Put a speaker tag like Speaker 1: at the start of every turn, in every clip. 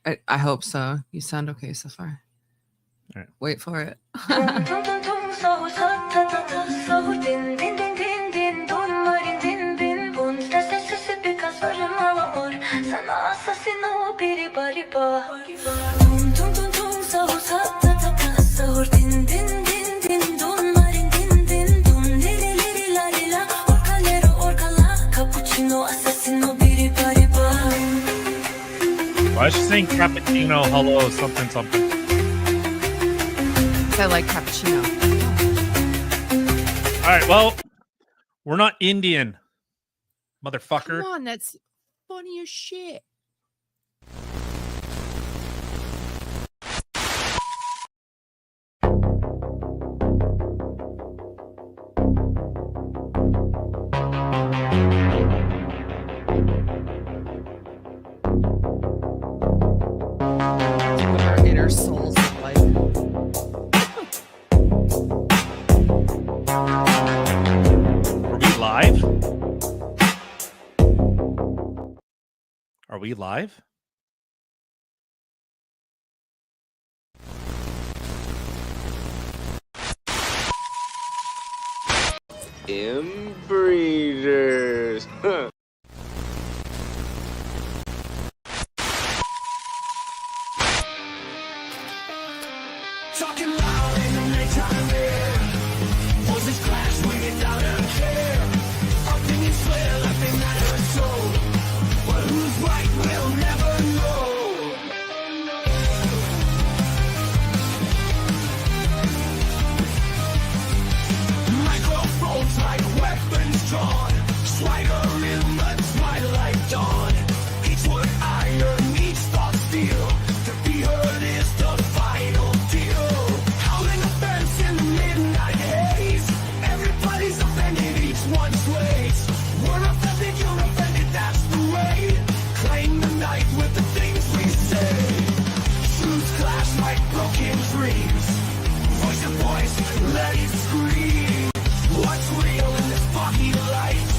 Speaker 1: I hope so. You sound okay so far.
Speaker 2: All right.
Speaker 1: Wait for it.
Speaker 2: Why is she saying cappuccino, hello, something, something?
Speaker 1: I like cappuccino.
Speaker 2: All right, well, we're not Indian, motherfucker.
Speaker 1: Come on, that's funny as shit. Our inner souls of life.
Speaker 2: Are we live? Are we live?
Speaker 3: Inbreeders. Huh.
Speaker 4: Talking loud in the nighttime air. Voices clash when you doubt and care. Opinions swear like they matter so. But who's right we'll never know. Microphones like weapons drawn. Swagger in the twilight dawn. Each word iron, each thought steel. To be heard is the final deal. Howling offense in the midnight haze. Everybody's offended, each one sways. We're offended, you're offended, that's the way. Claim the night with the things we say. Truths clash like broken dreams. Voice to voice, let it scream. What's real in this foggy light?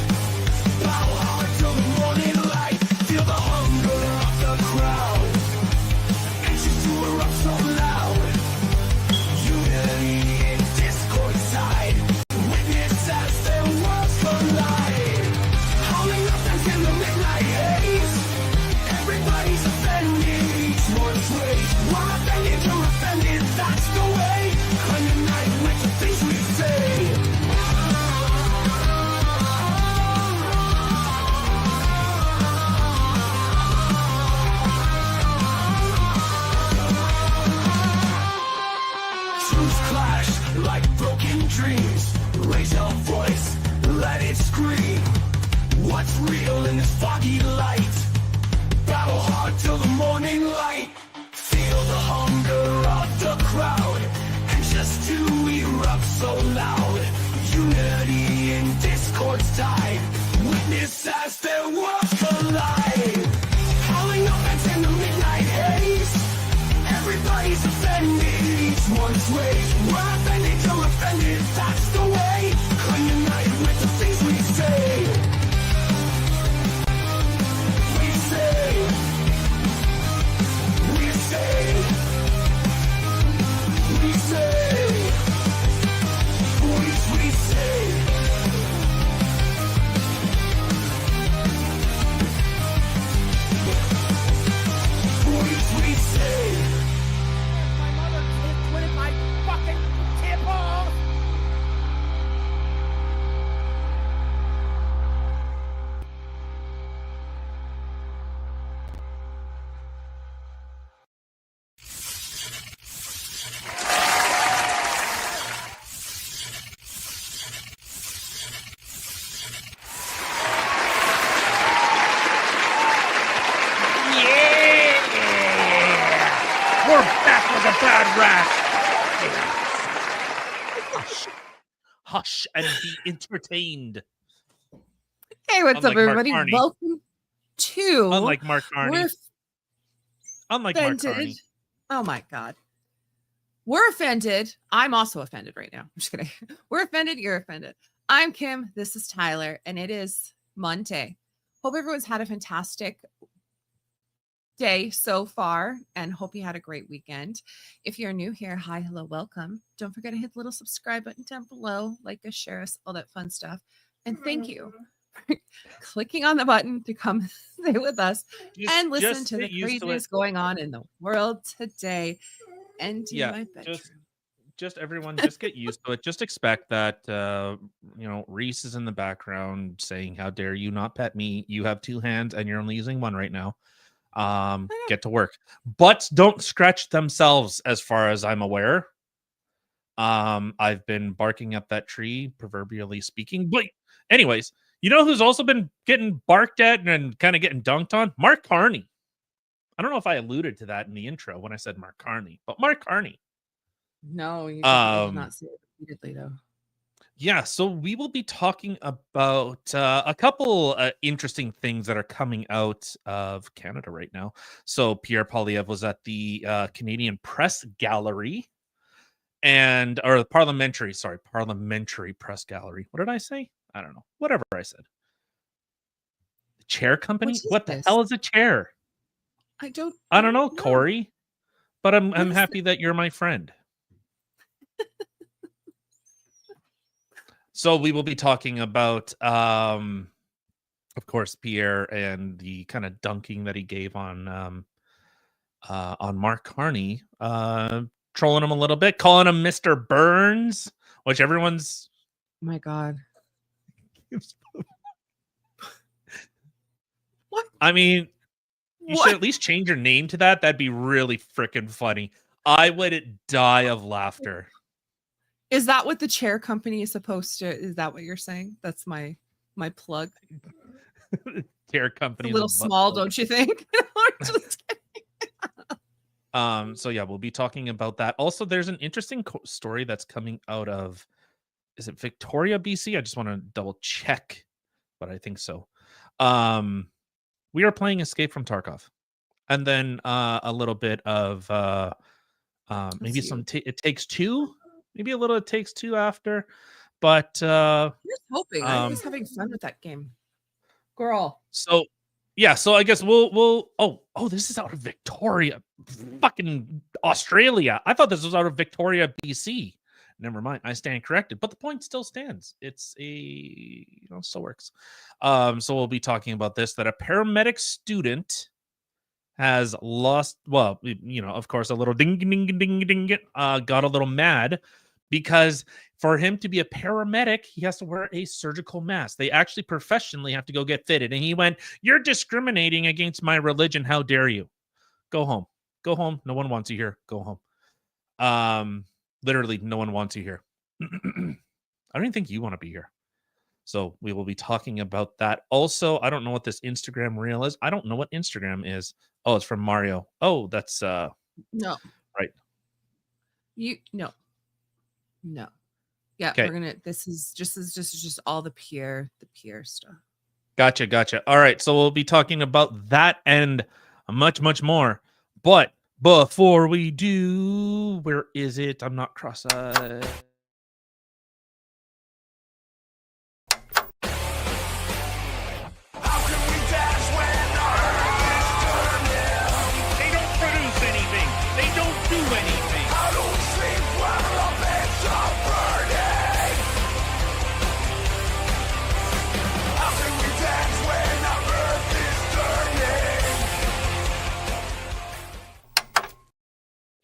Speaker 4: Bow hard till the morning light. Feel the hunger of the crowd. Anxious to erupt so loud. Unity in discord side. Witness as their worlds collide. Howling offense in the midnight haze. Everybody's offended, each one's ways. We're offended, you're offended, that's the way. Claim the night with the things we say. Truths clash like broken dreams. Raise your voice, let it scream. What's real in this foggy light? Battle hard till the morning light. Feel the hunger of the crowd. And just to erupt so loud. Unity in discord's tide. Witness as their worlds collide. Howling offense in the midnight haze. Everybody's offended, each one's ways. We're offended, you're offended, that's the way. Claim the night with the things we say. We say. We say. We say. Voice we say. Voice we say.
Speaker 5: My mother twitted my fucking tip off.
Speaker 2: We're back with a bad rat. Hush. Hush and be entertained.
Speaker 1: Hey, what's
Speaker 2: Unlike
Speaker 1: up,
Speaker 2: Mark
Speaker 1: everybody?
Speaker 2: Carney.
Speaker 1: Welcome to
Speaker 2: Unlike Mark Carney.
Speaker 1: We're
Speaker 2: Unlike Mark
Speaker 1: Offended.
Speaker 2: Carney.
Speaker 1: Oh my God. We're offended. I'm also offended right now. I'm just kidding. We're offended. You're offended. I'm Kim. This is Tyler. And it is Monday. Hope everyone's had a fantastic day so far and hope you had a great weekend. If you're new here, hi, hello, welcome. Don't forget to hit the little subscribe button down below, like us, share us, all that fun stuff. And thank you for clicking on the button to come stay with us and listen to the craziness going on in the world today. And in my bedroom.
Speaker 2: Just everyone, just get used to it. Just expect that, Reese is in the background saying, "How dare you not pet me? You have 2 hands and you're only using 1 right now. Get to work." Butts don't scratch themselves, as far as I'm aware. I've been barking up that tree, proverbially speaking. But anyways, you know who's also been getting barked at and kind of getting dunked on? Mark Carney. I don't know if I alluded to that in the intro when I said Mark Carney, but Mark Carney.
Speaker 1: No, you did not say it repeatedly, though.
Speaker 2: Yeah, so we will be talking about a couple interesting things that are coming out of Canada right now. So Pierre Poilievre was at the Canadian Press Gallery or parliamentary press gallery. What did I say? I don't know. Whatever I said. The chair company? What the hell is a chair?
Speaker 1: I don't
Speaker 2: know, Corey. But I'm happy that you're my friend. So we will be talking about, of course, Pierre and the kind of dunking that he gave on Mark Carney, trolling him a little bit, calling him Mr. Burns, which everyone's.
Speaker 1: Oh my God. What?
Speaker 2: I mean, you should at least change your name to that. That'd be really freaking funny. I would die of laughter.
Speaker 1: Is that what the chair company is supposed to? Is that what you're saying? That's my plug.
Speaker 2: Chair company.
Speaker 1: It's a little small, don't you think? Just kidding.
Speaker 2: So yeah, we'll be talking about that. Also, there's an interesting story that's coming out of, is it Victoria, BC? I just want to double check, but I think so. We are playing Escape from Tarkov, and then a little bit of maybe some It Takes Two. Maybe a little It Takes Two after, but
Speaker 1: just hoping. I was having fun with that game, girl.
Speaker 2: So yeah, so I guess we'll. Oh, this is out of Victoria, fucking Australia. I thought this was out of Victoria, BC. Never mind, I stand corrected, but the point still stands. It's so works. So we'll be talking about this, that a paramedic student has lost, of course, a little ding, got a little mad because for him to be a paramedic, he has to wear a surgical mask. They actually professionally have to go get fitted. And he went, "You're discriminating against my religion. How dare you? Go home. Go home. No one wants you here. Go home." Literally, no one wants you here. I don't even think you want to be here. So we will be talking about that. Also, I don't know what this Instagram reel is. I don't know what Instagram is. Oh, it's from Mario. Oh, that's
Speaker 1: no.
Speaker 2: Right.
Speaker 1: No. Yeah,
Speaker 2: okay.
Speaker 1: We're gonna. This is just all the Pierre stuff.
Speaker 2: Gotcha. All right, so we'll be talking about that and much more. But before we do, where is it? I'm not cross-eyed.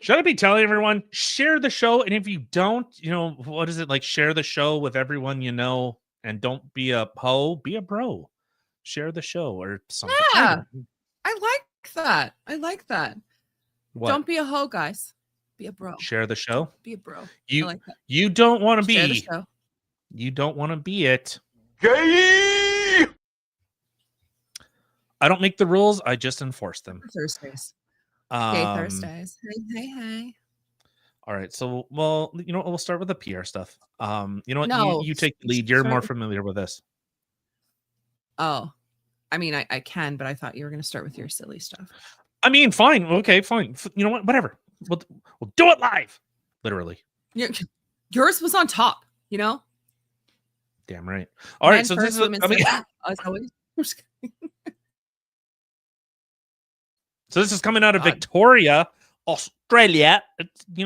Speaker 2: Should I be telling everyone, share the show? And if you don't, what is it like? Share the show with everyone you know, and don't be a hoe, be a bro. Share the show or something.
Speaker 1: Yeah, I like that.
Speaker 2: What?
Speaker 1: Don't be a hoe, guys. Be a bro.
Speaker 2: Share the show.
Speaker 1: Be a bro.
Speaker 2: You
Speaker 1: I like that.
Speaker 2: You don't want to be.
Speaker 1: Share the show.
Speaker 2: You don't want to be it.
Speaker 3: Gay!
Speaker 2: I don't make the rules. I just enforce them.
Speaker 1: Thursdays. Gay Thursdays. Hey.
Speaker 2: All right. So, we'll start with the PR stuff. You know what?
Speaker 1: No,
Speaker 2: you take the lead. You're more familiar with this.
Speaker 1: Oh, I mean, I can, but I thought you were going to start with your silly stuff.
Speaker 2: I mean, fine. Okay, fine. You know what? Whatever. We'll do it live. Literally.
Speaker 1: Yours was on top,
Speaker 2: Damn right. All right. So this is, So this is coming out of
Speaker 1: God.
Speaker 2: Victoria, Australia.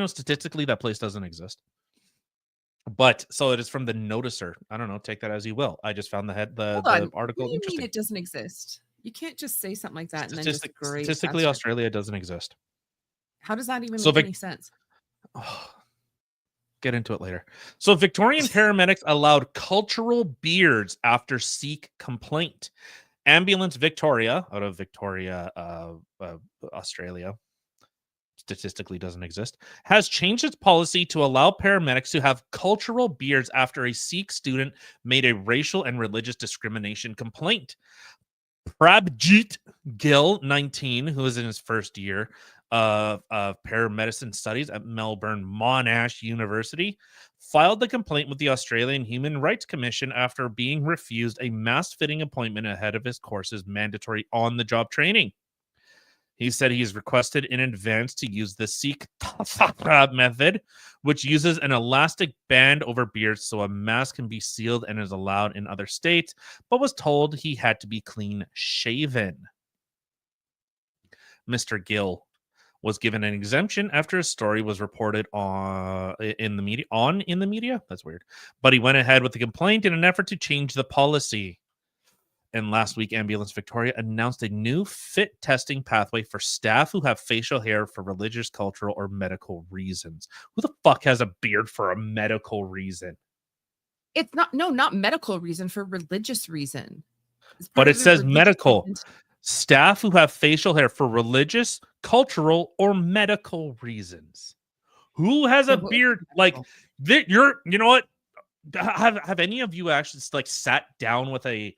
Speaker 2: Statistically, that place doesn't exist. But so it is from the Noticer. I don't know. Take that as you will. I just found
Speaker 1: Hold on.
Speaker 2: the article
Speaker 1: What do you
Speaker 2: interesting.
Speaker 1: mean it doesn't exist? You can't just say something like that and then just graze
Speaker 2: Statistically,
Speaker 1: past it.
Speaker 2: Australia doesn't exist.
Speaker 1: How does that even
Speaker 2: So
Speaker 1: make any sense?
Speaker 2: Get into it later. So Victorian paramedics allowed cultural beards after Sikh complaint. Ambulance Victoria, out of Victoria, Australia, statistically doesn't exist, has changed its policy to allow paramedics to have cultural beards after a Sikh student made a racial and religious discrimination complaint. Prabjit Gill, 19, who is in his first year of paramedicine studies at Melbourne Monash University, filed the complaint with the Australian Human Rights Commission after being refused a mask-fitting appointment ahead of his course's mandatory on-the-job training. He said he's requested in advance to use the Sikh method, which uses an elastic band over beards so a mask can be sealed and is allowed in other states, but was told he had to be clean-shaven. Mr. Gill was given an exemption after his story was reported in the media. That's weird. But he went ahead with the complaint in an effort to change the policy. And last week, Ambulance Victoria announced a new fit testing pathway for staff who have facial hair for religious, cultural, or medical reasons. Who the fuck has a beard for a medical reason?
Speaker 1: It's not medical reason, for religious reason.
Speaker 2: But it says medical. Staff who have facial hair for religious, cultural, or medical reasons. Who has a beard like that? You know what? Have any of you actually sat down with a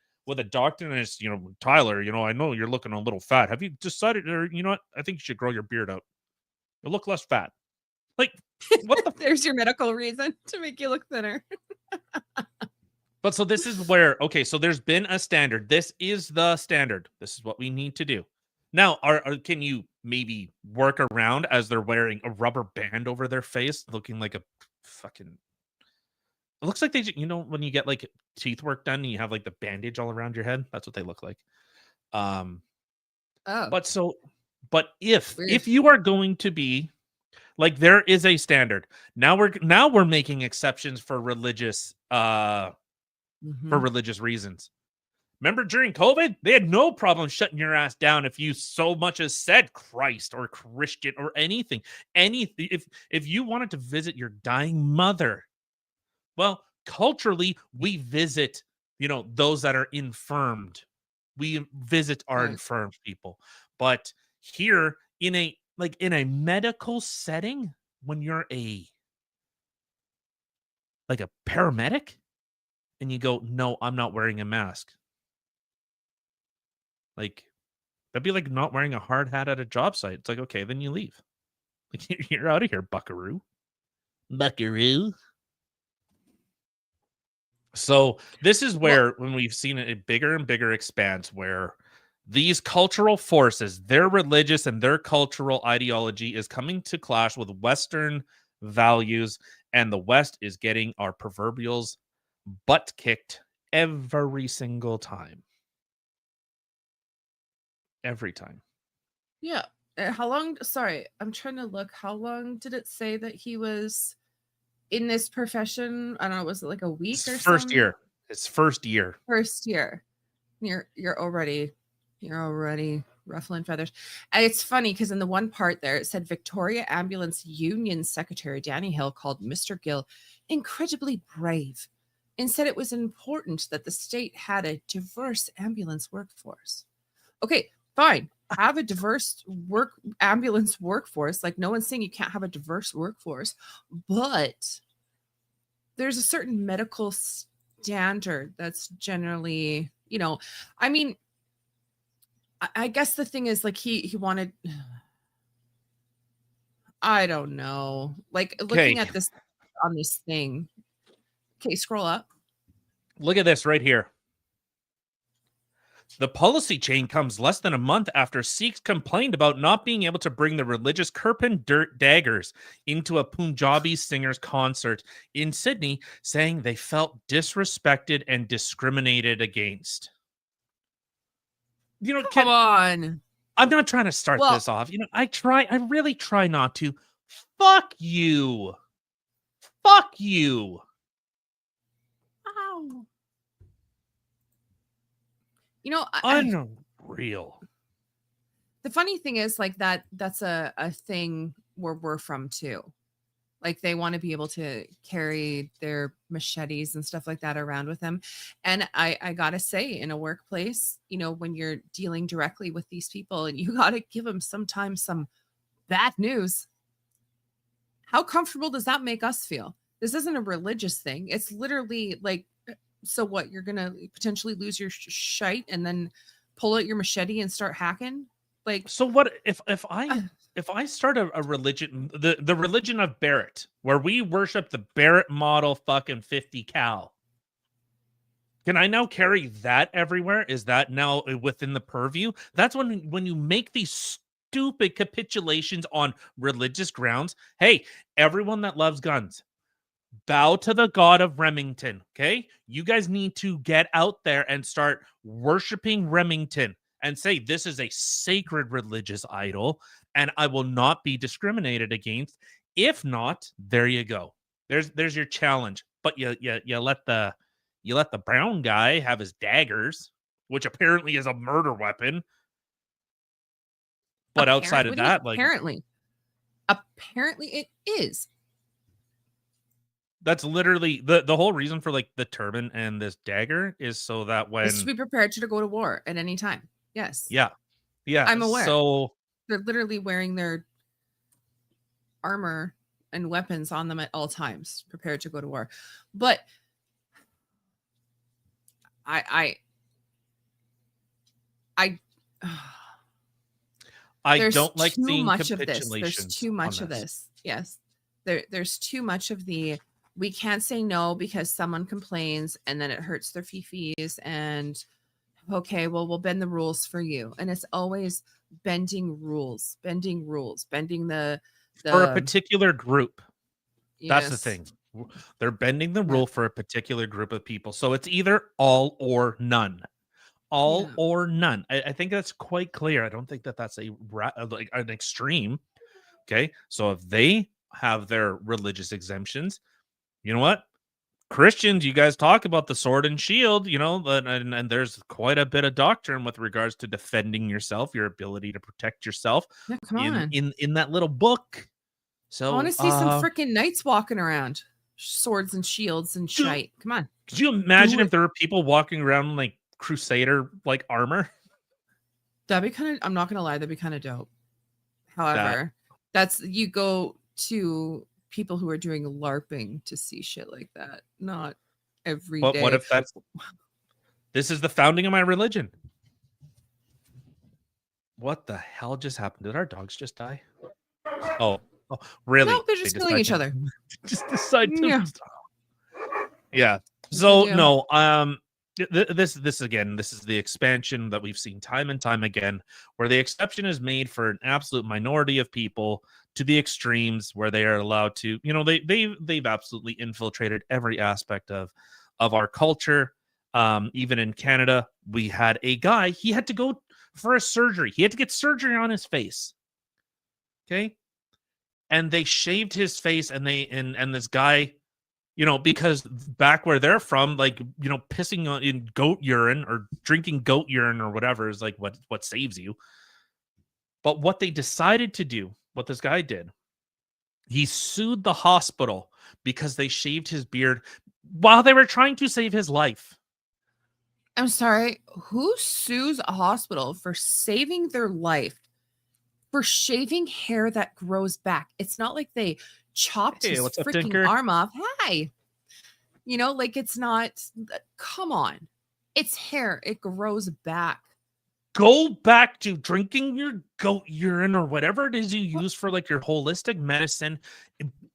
Speaker 2: doctor and it's, Tyler, I know you're looking a little fat. Have you decided, or what? I think you should grow your beard out. You'll look less fat. Like, what the?
Speaker 1: There's your medical reason to make you look thinner.
Speaker 2: But so this is where, okay, so there's been a standard. This is the standard. This is what we need to do. Now, can you maybe work around as they're wearing a rubber band over their face, looking like a fucking... It looks like they, when you get like teeth work done and you have like the bandage all around your head, that's what they look like. But if you are going to be like, there is a standard. Now we're making exceptions for religious reasons. Remember during COVID, they had no problem shutting your ass down if you so much as said Christ or Christian or anything. If you wanted to visit your dying mother, well, culturally, we visit, those that are infirmed. We visit our infirmed people. But here in a medical setting, when you're a paramedic and you go, no, I'm not wearing a mask. Like, that'd be like not wearing a hard hat at a job site. It's like, okay, then you leave. Like, you're out of here, buckaroo. Buckaroo. So this is where, when we've seen a bigger and bigger expanse, where these cultural forces, their religious and their cultural ideology is coming to clash with Western values, and the West is getting our proverbials butt kicked every single time. Every time.
Speaker 1: Yeah. How long? Sorry, I'm trying to look. How long did it say that he was in this profession? I don't know. Was it like a week or something?
Speaker 2: First year. It's first year.
Speaker 1: First year. You're already ruffling feathers. And it's funny because in the one part there, it said Victoria Ambulance Union Secretary Danny Hill called Mr. Gill incredibly brave and said it was important that the state had a diverse ambulance workforce. Okay, fine. Have a diverse ambulance workforce. Like, no one's saying you can't have a diverse workforce, but there's a certain medical standard that's generally, I mean, I guess the thing is, like, he wanted, I don't know, like, looking at this on this thing. Okay, scroll up.
Speaker 2: Look at this right here. The policy change comes less than a month after Sikhs complained about not being able to bring the religious Kirpan Dirt Daggers into a Punjabi singer's concert in Sydney, saying they felt disrespected and discriminated against.
Speaker 1: Come on.
Speaker 2: I'm not trying to start
Speaker 1: Well-
Speaker 2: this off. I really try not to. Fuck you. Fuck you.
Speaker 1: Ow.
Speaker 2: Unreal.
Speaker 1: The funny thing is, like, that's a thing where we're from too. Like, they want to be able to carry their machetes and stuff like that around with them. And I gotta say, in a workplace, when you're dealing directly with these people and you gotta give them sometimes some bad news, how comfortable does that make us feel? This isn't a religious thing. It's literally like, so what? You're gonna potentially lose your shite and then pull out your machete and start hacking? Like,
Speaker 2: So what if I start a religion, the religion of Barrett, where we worship the Barrett model fucking 50 cal? Can I now carry that everywhere? Is that now within the purview? That's when you make these stupid capitulations on religious grounds. Hey, everyone that loves guns, bow to the god of Remington. Okay, you guys need to get out there and start worshiping Remington and say this is a sacred religious idol and I will not be discriminated against. If not, there you go. There's your challenge. But you let the brown guy have his daggers, which apparently is a murder weapon. But outside of that, like,
Speaker 1: apparently it is.
Speaker 2: that's literally the whole reason for like the turban and this dagger is so that when
Speaker 1: Is to be prepared to go to war at any time. Yes.
Speaker 2: yeah,
Speaker 1: I'm aware.
Speaker 2: So
Speaker 1: They're literally wearing their armor and weapons on them at all times, prepared to go to war. But I
Speaker 2: don't like
Speaker 1: too
Speaker 2: seeing
Speaker 1: much of this.
Speaker 2: capitulations.
Speaker 1: There's too much
Speaker 2: on
Speaker 1: of this. Yes. There's too much of the we can't say no because someone complains and then it hurts their fifis and okay, well, we'll bend the rules for you. And it's always bending bending the
Speaker 2: for a particular group. That's the
Speaker 1: yes.
Speaker 2: thing. They're bending the rule for a particular group of people. So it's either all or none. All
Speaker 1: Yeah.
Speaker 2: or none. I think that's quite clear. I don't think that's like an extreme. Okay. So if they have their religious exemptions, you know what? Christians, you guys talk about the sword and shield, and there's quite a bit of doctrine with regards to defending yourself, your ability to protect yourself
Speaker 1: Yeah, come on.
Speaker 2: in that little book. So
Speaker 1: I want to see some freaking knights walking around, swords and shields and
Speaker 2: Dude.
Speaker 1: shite. Come on.
Speaker 2: could you imagine
Speaker 1: Do
Speaker 2: if there were people walking around in, like, crusader like armor?
Speaker 1: That'd be kind of, I'm not gonna lie, that'd be kind of dope. However, that's you go to people who are doing LARPing to see shit like that. Not every day.
Speaker 2: But what if this is the founding of my religion? What the hell just happened? Did our dogs just die? Oh really?
Speaker 1: No, they're just killing each other.
Speaker 2: Just decide to
Speaker 1: Yeah.
Speaker 2: Yeah. So
Speaker 1: Yeah.
Speaker 2: no, this again, this is the expansion that we've seen time and time again, where the exception is made for an absolute minority of people to the extremes where they are allowed to, they've absolutely infiltrated every aspect of our culture. Even in Canada, we had a guy, he had to go for a surgery. He had to get surgery on his face. Okay. And they shaved his face and this guy, because back where they're from, like, pissing in goat urine or drinking goat urine or whatever is like what saves you. But what they decided to do, what this guy did, he sued the hospital because they shaved his beard while they were trying to save his life.
Speaker 1: I'm sorry. Who sues a hospital for saving their life for shaving hair that grows back? It's not like they chopped
Speaker 2: Hey,
Speaker 1: his
Speaker 2: what's up,
Speaker 1: freaking
Speaker 2: Tinker?
Speaker 1: arm off. Hi. Like, it's not. Come on. It's hair. It grows back.
Speaker 2: Go back to drinking your goat urine or whatever it is you use for like your holistic medicine.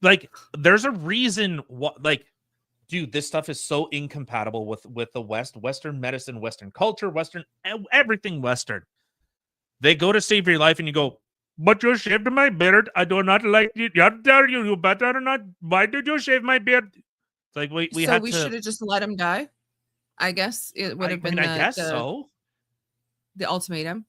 Speaker 2: Like, there's a reason what, like, dude, this stuff is so incompatible with the Western medicine, Western culture, everything Western. They go to save your life and you go, but you shaved my beard. I do not like it. How dare you? You better not. Why did you shave my beard? It's like we
Speaker 1: should have just let him die. I guess it would have been
Speaker 2: I guess so.
Speaker 1: the ultimatum.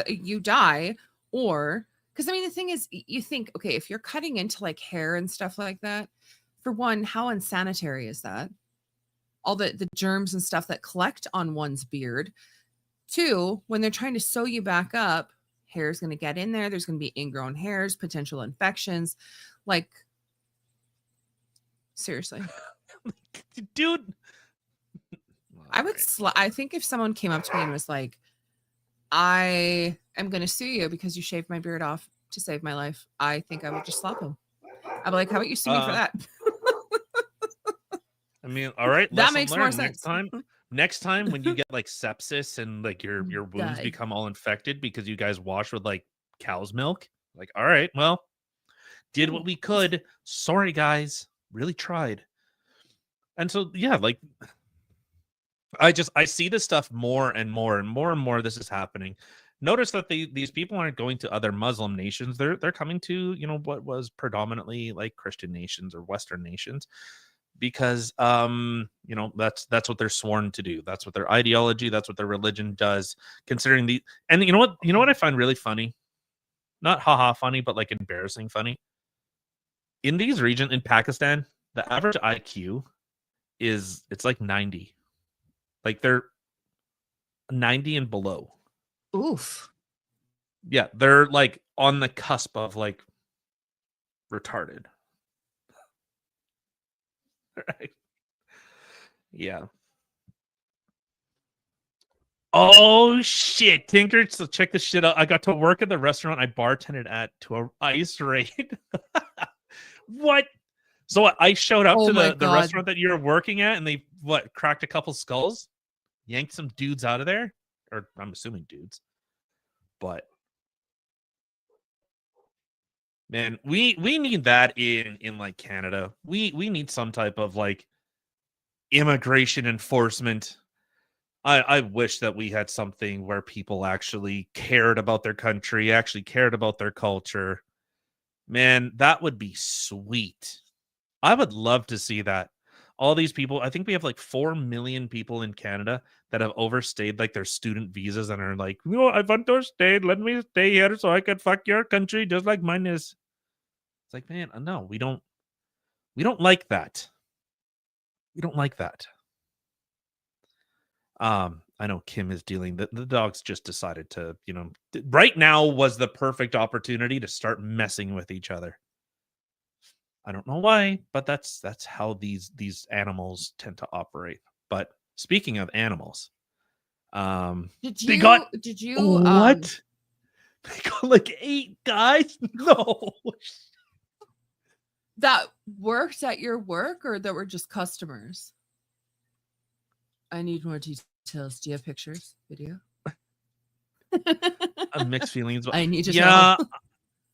Speaker 1: You die, or because I mean, the thing is, you think, okay, if you're cutting into like hair and stuff like that, for one, how unsanitary is that? All the germs and stuff that collect on one's beard. Two, when they're trying to sew you back up, hair is going to get in there. There's going to be ingrown hairs, potential infections. Like, seriously.
Speaker 2: Dude.
Speaker 1: I would, I think if someone came up to me and was like, I am going to sue you because you shaved my beard off to save my life, I think I would just slap him. I'd be like, how about you sue me for that?
Speaker 2: I mean, all right,
Speaker 1: that makes more sense.
Speaker 2: Next time when you get like sepsis and like your wounds
Speaker 1: Die.
Speaker 2: become all infected because you guys wash with like cow's milk, like, all right, well, did what we could. Sorry, guys, really tried. And so, yeah, like, I see this stuff more and more and more and more. This is happening. Notice that these people aren't going to other Muslim nations. They're coming to, you know, what was predominantly like Christian nations or Western nations, because you know, that's what they're sworn to do. That's what their ideology, that's what their religion does. Considering and you know what I find really funny, not haha funny, but like embarrassing funny. In these regions, in Pakistan, the average IQ it's like 90. Like they're 90 and below.
Speaker 1: Oof.
Speaker 2: Yeah, they're like on the cusp of like retarded. Right. Yeah. Oh shit, Tinker! So check this shit out. I got to work at the restaurant I bartended at to a ice raid. What? So I showed up to the restaurant that you're working at, and they cracked a couple skulls, yanked some dudes out of there, or I'm assuming dudes. But man, we need that in like Canada. We need some type of like immigration enforcement. I wish that we had something where people actually cared about their country, actually cared about their culture. Man, that would be sweet. I would love to see that. All these people, I think we have like 4 million people in Canada that have overstayed like their student visas and are like, no, I want to stay. Let me stay here so I can fuck your country just like mine is. It's like, man, no, we don't like that. We don't like that. I know Kim is dealing. The dogs just decided to, you know, right now was the perfect opportunity to start messing with each other. I don't know why, but that's how these animals tend to operate. But speaking of animals,
Speaker 1: Did
Speaker 2: they
Speaker 1: you
Speaker 2: got
Speaker 1: what?
Speaker 2: They got like 8 guys. No,
Speaker 1: that worked at your work, or that were just customers? I need more details. Do you have pictures, video?
Speaker 2: mixed feelings.
Speaker 1: I need to
Speaker 2: yeah,
Speaker 1: know.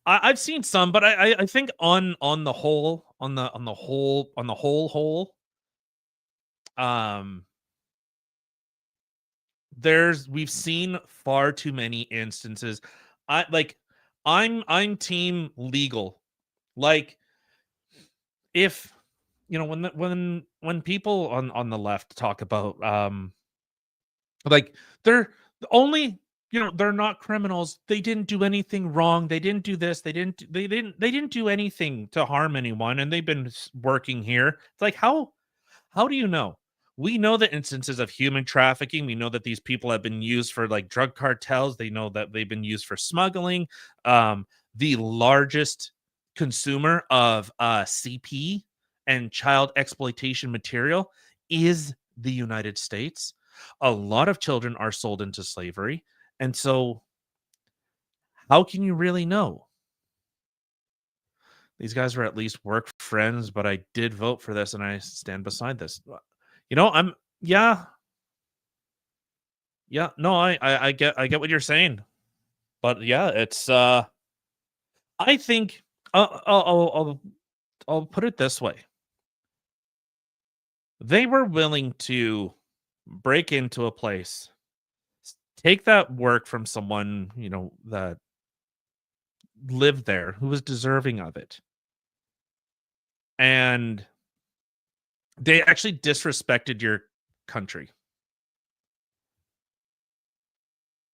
Speaker 2: I've seen some, but I think on the whole, we've seen far too many instances. I'm team legal. Like, if you know, when people on the left talk about like they're only, you know, they're not criminals, they didn't do anything wrong, they didn't do this, they didn't do anything to harm anyone, and they've been working here. It's like, how do you know? We know the instances of human trafficking. We know that these people have been used for like drug cartels. They know that they've been used for smuggling. The largest consumer of CP and child exploitation material is the United States. A lot of children are sold into slavery. And so how can you really know? These guys were at least work friends, but I did vote for this and I stand beside this. You know, no, I get what you're saying. But yeah, it's I think I'll put it this way. They were willing to break into a place, take that work from someone, you know, that lived there, who was deserving of it. And they actually disrespected your country.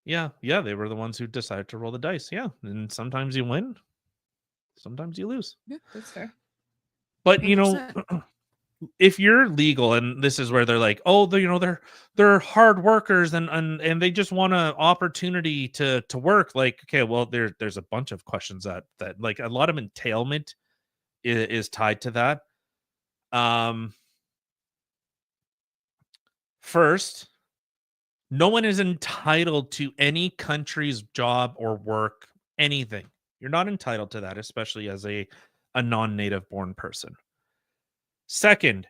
Speaker 2: Yeah, they were the ones who decided to roll the dice. Yeah, and sometimes you win, sometimes you lose.
Speaker 1: Yeah, that's fair.
Speaker 2: But you know,
Speaker 1: 100%.
Speaker 2: if you're legal, and this is where they're like, oh, they're hard workers, and they just want an opportunity to work. Like, okay, well, there's a bunch of questions that like a lot of entailment is tied to that. First, no one is entitled to any country's job or work, anything. You're not entitled to that, especially as a non-native born person. Second,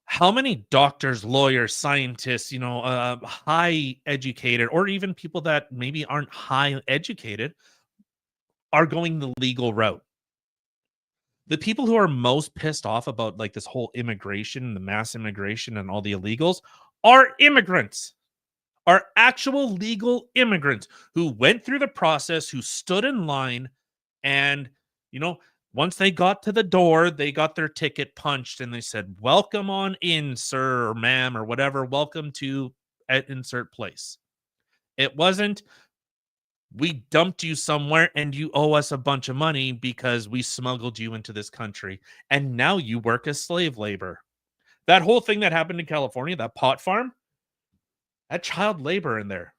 Speaker 2: how many doctors, lawyers, scientists, high educated, or even people that maybe aren't high educated, are going the legal route? The people who are most pissed off about like this whole immigration, the mass immigration, and all the illegals are immigrants. Are actual legal immigrants who went through the process, who stood in line, and, once they got to the door, they got their ticket punched and they said, welcome on in, sir or ma'am or whatever. Welcome to at insert place. It wasn't, we dumped you somewhere and you owe us a bunch of money because we smuggled you into this country and now you work as slave labor. That whole thing that happened in California, that pot farm, that child labor in there.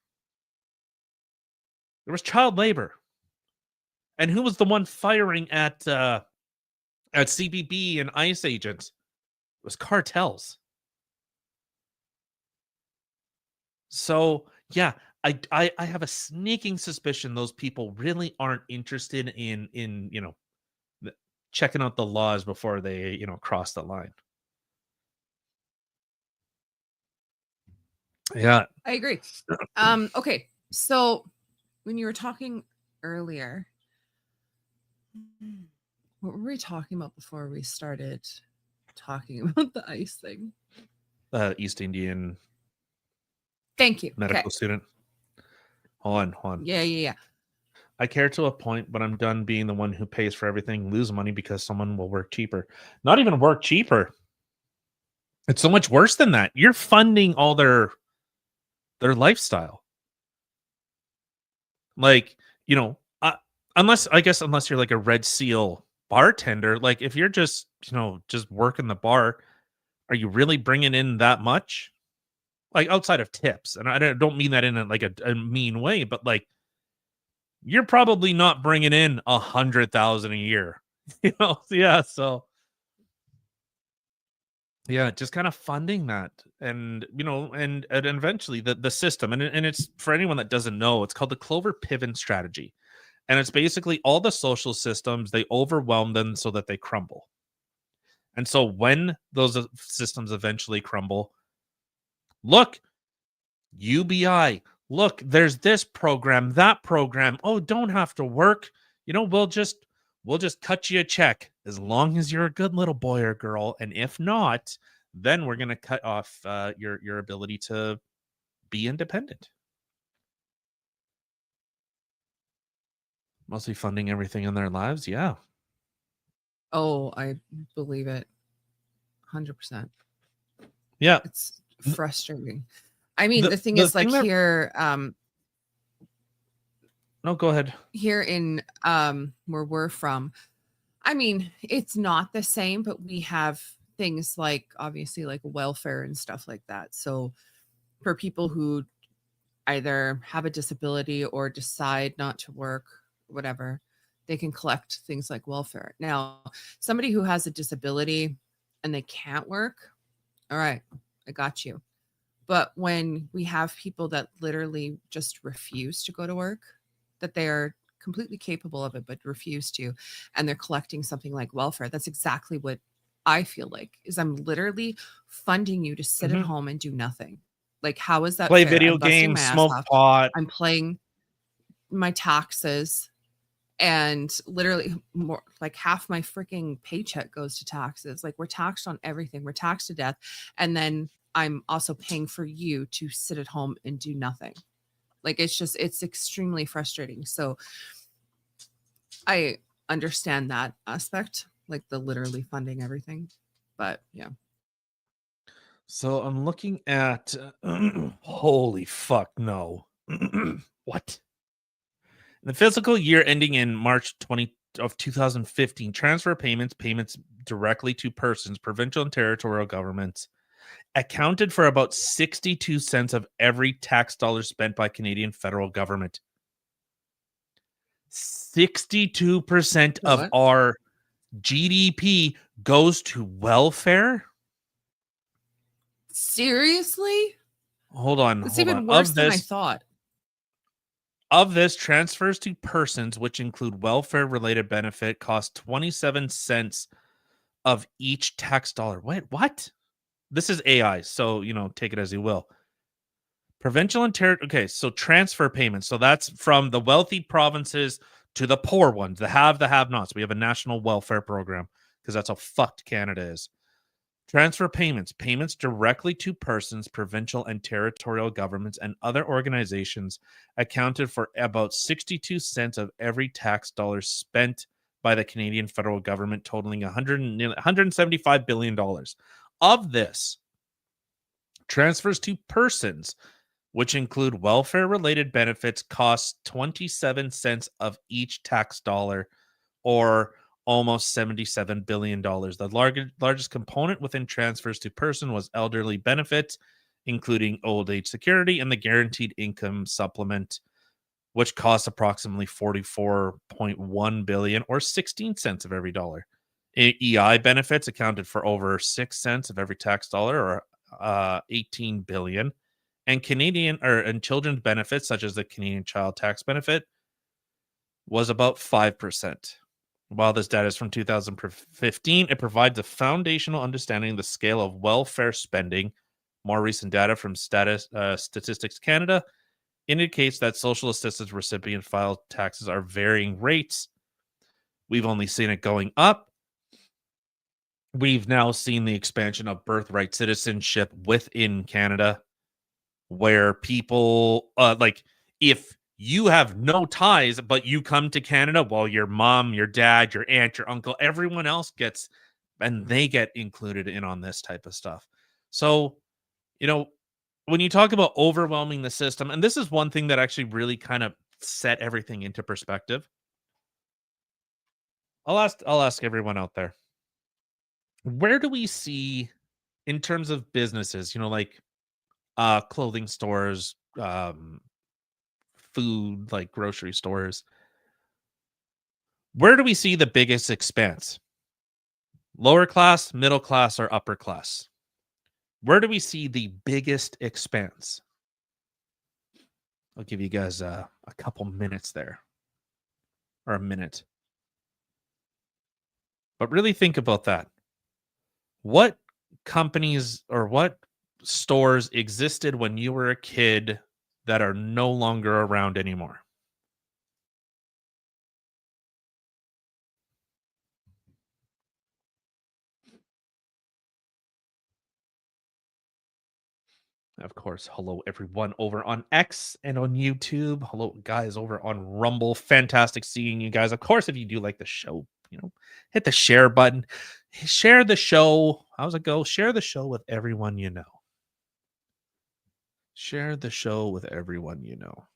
Speaker 2: There was child labor. And who was the one firing at CBP and ICE agents? It was cartels. So yeah, I have a sneaking suspicion those people really aren't interested in checking out the laws before they cross the line. Yeah.
Speaker 1: I agree. Okay, so when you were talking earlier, what were we talking about before we started talking about the ice thing?
Speaker 2: East Indian
Speaker 1: Thank you.
Speaker 2: medical
Speaker 1: Okay.
Speaker 2: student. Hold on.
Speaker 1: Yeah.
Speaker 2: I care to a point, but I'm done being the one who pays for everything, lose money because someone will work cheaper. Not even work cheaper. It's so much worse than that. You're funding all their lifestyle. Like, unless you're like a Red Seal bartender, like if you're just working the bar, are you really bringing in that much? Like outside of tips, and I don't mean that in a mean way, but like you're probably not bringing in 100,000 a year, Yeah, so yeah, just kind of funding that, and and eventually the system, and it's for anyone that doesn't know, it's called the Clover Pivot strategy, and it's basically all the social systems, they overwhelm them so that they crumble, and so when those systems eventually crumble, look, UBI, look, there's this program, that program. Oh, don't have to work. We'll just cut you a check as long as you're a good little boy or girl. And if not, then we're gonna cut off your ability to be independent. Mostly funding everything in their lives. Yeah.
Speaker 1: Oh, I believe it. 100%.
Speaker 2: Yeah.
Speaker 1: It's frustrating. I mean,
Speaker 2: The-
Speaker 1: the thing
Speaker 2: the
Speaker 1: is, like,
Speaker 2: thing that-
Speaker 1: here,
Speaker 2: No, go ahead.
Speaker 1: here in where we're from, I mean, it's not the same, but we have things like obviously like welfare and stuff like that. So for people who either have a disability or decide not to work, whatever, they can collect things like welfare. Now, somebody who has a disability and they can't work, all right, I got you. But when we have people that literally just refuse to go to work, that they are completely capable of it, but refuse to, and they're collecting something like welfare, that's exactly what I feel like is I'm literally funding you to sit at home and do nothing. Like, how is that
Speaker 2: Play
Speaker 1: fair?
Speaker 2: video
Speaker 1: I'm busting
Speaker 2: games,
Speaker 1: my ass
Speaker 2: smoke
Speaker 1: off.
Speaker 2: pot.
Speaker 1: I'm paying my taxes, and literally more like half my freaking paycheck goes to taxes. Like, we're taxed on everything. We're taxed to death. And then I'm also paying for you to sit at home and do nothing. Like, it's extremely frustrating. So I understand that aspect, like the literally funding everything. But yeah.
Speaker 2: So I'm looking at holy fuck no. What? In the fiscal year ending in March 2015, transfer payments directly to persons, provincial and territorial governments accounted for about 62 cents of every tax dollar spent by Canadian federal government. 62% of
Speaker 1: What?
Speaker 2: our GDP goes to welfare?
Speaker 1: Seriously?
Speaker 2: Hold on,
Speaker 1: It's
Speaker 2: hold on.
Speaker 1: even worse than I thought.
Speaker 2: Of this, transfers to persons, which include welfare-related benefit, cost 27 cents of each tax dollar. Wait, what? This is AI, so, take it as you will. Provincial and territory. Okay, so transfer payments. So that's from the wealthy provinces to the poor ones, the have-nots. We have a national welfare program because that's how fucked Canada is. Transfer payments directly to persons, provincial and territorial governments, and other organizations accounted for about 62 cents of every tax dollar spent by the Canadian federal government, totaling $175 billion. Of this, transfers to persons, which include welfare-related benefits, cost 27 cents of each tax dollar, or almost $77 billion. The largest component within transfers to person was elderly benefits, including old age security and the guaranteed income supplement, which cost approximately $44.1 billion, or 16 cents of every dollar. EI benefits accounted for over 6 cents of every tax dollar, or 18 billion. And and children's benefits, such as the Canadian Child Tax Benefit, was about 5%. While this data is from 2015, it provides a foundational understanding of the scale of welfare spending. More recent data from Statistics Canada indicates that social assistance recipient filed taxes are varying rates. We've only seen it going up. We've now seen the expansion of birthright citizenship within Canada, where people, if you have no ties, but you come to Canada, well, your mom, your dad, your aunt, your uncle, everyone else gets, and they get included in on this type of stuff. So, when you talk about overwhelming the system, and this is one thing that actually really kind of set everything into perspective. I'll ask everyone out there, where do we see, in terms of businesses, clothing stores, food, like grocery stores, where do we see the biggest expanse? Lower class, middle class, or upper class? Where do we see the biggest expanse? I'll give you guys a couple minutes there, or a minute. But really think about that. What companies or what stores existed when you were a kid that are no longer around anymore? Of course, hello everyone over on X and on YouTube. Hello guys over on Rumble. Fantastic seeing you guys. Of course, if you do like the show, hit the share button. Share the show. How's it go? Share the show with everyone you know. Share the show with everyone you know.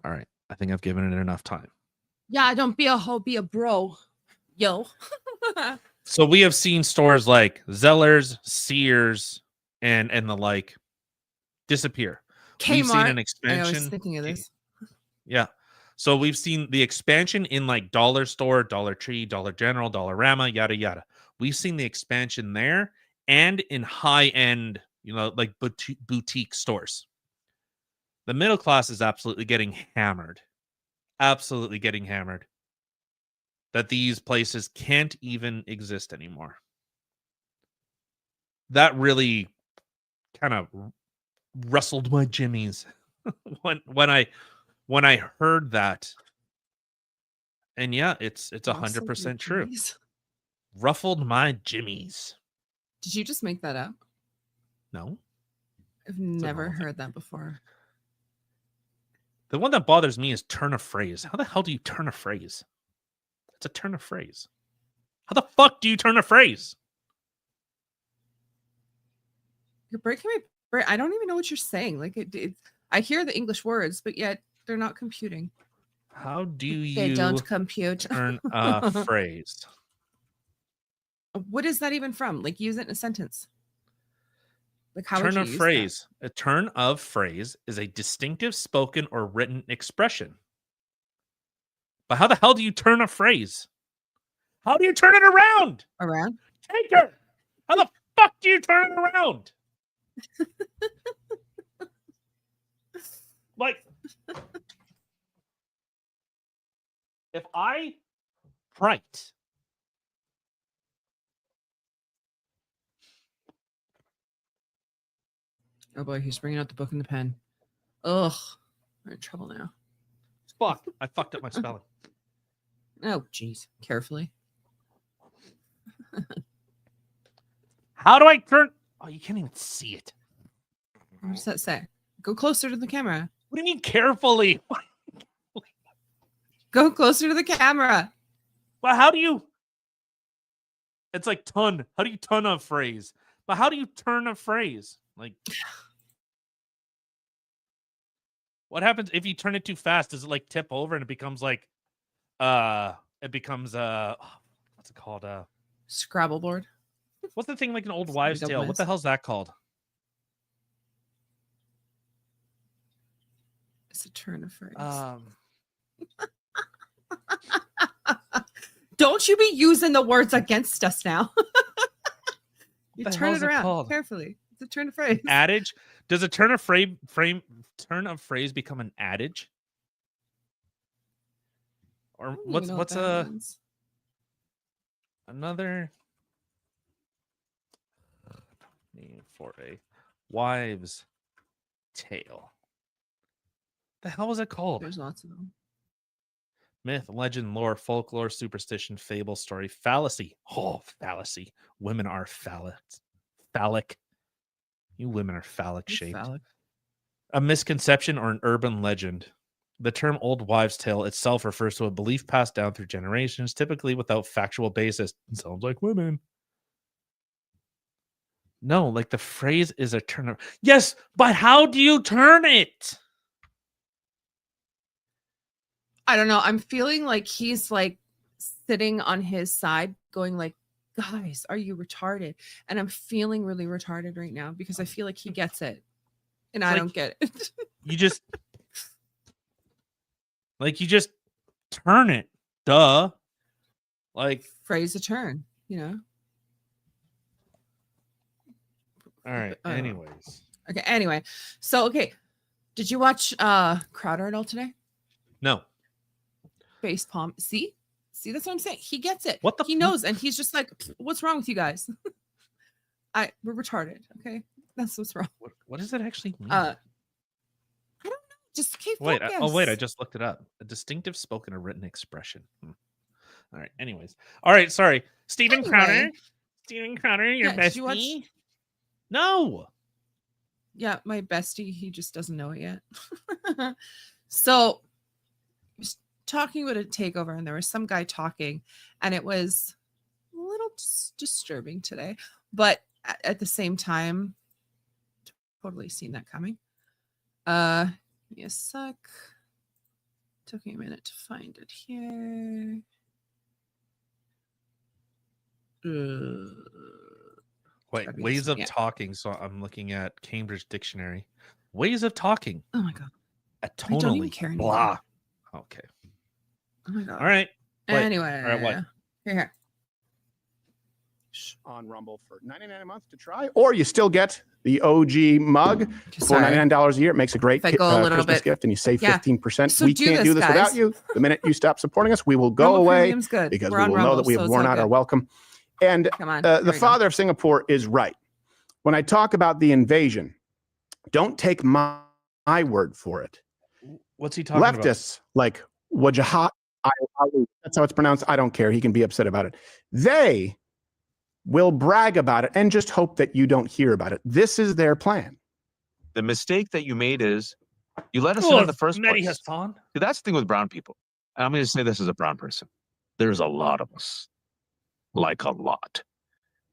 Speaker 2: All right. I think I've given it enough time.
Speaker 1: Yeah, don't be a hoe, be a bro. Yo.
Speaker 2: So we have seen stores like Zellers, Sears, and the like disappear. We've seen an
Speaker 1: Kmart.
Speaker 2: expansion.
Speaker 1: I was thinking of this.
Speaker 2: Yeah. So we've seen the expansion in like Dollar Store, Dollar Tree, Dollar General, Dollarama, yada yada. We've seen the expansion there and in high end, like boutique stores. The middle class is absolutely getting hammered. Absolutely getting hammered. That these places can't even exist anymore. That really kind of rustled my jimmies when I heard that. And yeah, it's 100% true. Ruffled my jimmies.
Speaker 1: Did you just make that up?
Speaker 2: No.
Speaker 1: I've never heard that before.
Speaker 2: The one that bothers me is turn a phrase. How the hell do you turn a phrase? It's a turn of phrase. How the fuck do you turn a phrase?
Speaker 1: You're breaking my brain. I don't even know what you're saying. Like I hear the English words, but yet they're not computing.
Speaker 2: How do
Speaker 1: They
Speaker 2: you
Speaker 1: don't compute.
Speaker 2: turn a phrase?
Speaker 1: What is that even from? Like, use it in a sentence. Like, how would
Speaker 2: Turn
Speaker 1: you
Speaker 2: of
Speaker 1: use
Speaker 2: phrase. A turn of phrase is a distinctive spoken or written expression. But how the hell do you turn a phrase? How do you turn it around?
Speaker 1: that? Around?
Speaker 2: Taker! How the fuck do you turn it around? Like, if I write
Speaker 1: Oh boy, he's bringing out the book and the pen. Ugh, we're in trouble now.
Speaker 2: fuck, I fucked up my spelling.
Speaker 1: Oh, jeez. Carefully.
Speaker 2: How do I turn? Oh, you can't even see it.
Speaker 1: What does that say? Go closer to the camera.
Speaker 2: What do you mean carefully?
Speaker 1: Go closer to the camera.
Speaker 2: Well, how do you? It's like ton. How do you ton a phrase? But how do you turn a phrase? Like, what happens if you turn it too fast? Does it like tip over and it becomes like, it becomes what's it called?
Speaker 1: Scrabble board.
Speaker 2: What's the thing like an old
Speaker 1: It's
Speaker 2: wives'
Speaker 1: a
Speaker 2: tale? What
Speaker 1: mess.
Speaker 2: the hell's that called?
Speaker 1: It's a turn of phrase. Don't you be using the words against us now. You
Speaker 2: the
Speaker 1: turn
Speaker 2: hell
Speaker 1: it
Speaker 2: is it
Speaker 1: around
Speaker 2: called?
Speaker 1: carefully. It's a turn of phrase.
Speaker 2: Adage. Does a turn of turn of phrase become an adage?
Speaker 1: I
Speaker 2: Or
Speaker 1: don't even know what that means.
Speaker 2: another name for a wives' tale? The hell was it called?
Speaker 1: There's lots of them.
Speaker 2: Myth, legend, lore, folklore, superstition, fable, story, fallacy. Oh, fallacy. Women are phallic. Phallic. You women are phallic
Speaker 1: You're
Speaker 2: shaped.
Speaker 1: phallic.
Speaker 2: A misconception or an urban legend. The term old wives' tale itself refers to a belief passed down through generations, typically without factual basis. It sounds like women. No, like the phrase is a turn of. Yes, but how do you turn it?
Speaker 1: I don't know. I'm feeling like he's like sitting on his side going like, guys, are you retarded? And I'm feeling really retarded right now because I feel like he gets it. And I
Speaker 2: like-
Speaker 1: don't get it.
Speaker 2: You just you just turn it. Duh. Like,
Speaker 1: Phrase a turn, you know?
Speaker 2: all right.
Speaker 1: I don't know.
Speaker 2: Anyways.
Speaker 1: Okay, anyway. So, okay. Did you watch Crowder at all today?
Speaker 2: No.
Speaker 1: Face palm. See, that's what I'm saying. He gets it.
Speaker 2: What the
Speaker 1: he
Speaker 2: fuck?
Speaker 1: knows, and he's just like, what's wrong with you guys? We're retarded. Okay, that's what's wrong.
Speaker 2: What does it actually mean?
Speaker 1: I don't know. Just keep
Speaker 2: Wait,
Speaker 1: focus.
Speaker 2: oh wait, I just looked it up. A distinctive spoken or written expression. All right. Anyways. All right, sorry. Steven Crowder.
Speaker 1: Anyway.
Speaker 2: Steven Crowder, your
Speaker 1: Yeah, did you watch-
Speaker 2: bestie. No.
Speaker 1: Yeah, my bestie. He just doesn't know it yet. So, I was talking about a takeover, and there was some guy talking, and it was a little disturbing today, but at the same time, totally seen that coming. Give me a sec. Took me a minute to find it here.
Speaker 2: Wait,
Speaker 1: Gotta be
Speaker 2: ways
Speaker 1: this
Speaker 2: of
Speaker 1: one, yeah.
Speaker 2: talking. So I'm looking at Cambridge Dictionary. Ways of talking.
Speaker 1: Oh my god.
Speaker 2: Atonally.
Speaker 1: don't even care anymore.
Speaker 2: Blah. Okay.
Speaker 1: Oh my god.
Speaker 2: All right. Wait,
Speaker 1: Anyway.
Speaker 2: all right, what?
Speaker 1: Here.
Speaker 3: On Rumble for $99 a month to try, or you still get the OG mug for
Speaker 1: Sorry.
Speaker 3: $99 a year. It makes a great
Speaker 1: If I go a little
Speaker 3: Christmas
Speaker 1: bit-
Speaker 3: gift, and you save
Speaker 1: Yeah.
Speaker 3: 15%.
Speaker 1: So
Speaker 3: we
Speaker 1: do
Speaker 3: can't do
Speaker 1: this,
Speaker 3: this without
Speaker 1: guys.
Speaker 3: you. The minute you stop supporting us, we will go
Speaker 1: Rumble
Speaker 3: away
Speaker 1: Premium's good.
Speaker 3: because
Speaker 1: We're
Speaker 3: we
Speaker 1: on
Speaker 3: will know
Speaker 1: Rumble,
Speaker 3: that we
Speaker 1: so
Speaker 3: have
Speaker 1: it's
Speaker 3: worn
Speaker 1: all
Speaker 3: out our
Speaker 1: good.
Speaker 3: welcome. And
Speaker 1: Come on.
Speaker 3: the
Speaker 1: here we go.
Speaker 3: father of Singapore is right. When I talk about the invasion, don't take my word for it.
Speaker 2: What's he talking about?
Speaker 3: Leftists like Wajahat, that's how it's pronounced. I don't care. He can be upset about it. They will brag about it and just hope that you don't hear about it. This is their plan.
Speaker 6: The mistake that you made is you let us in in the first
Speaker 2: Mehdi
Speaker 6: place.
Speaker 2: Hassan.
Speaker 6: See, that's the thing with brown people. And I'm going to say this as a brown person. There's a lot of us. like a lot.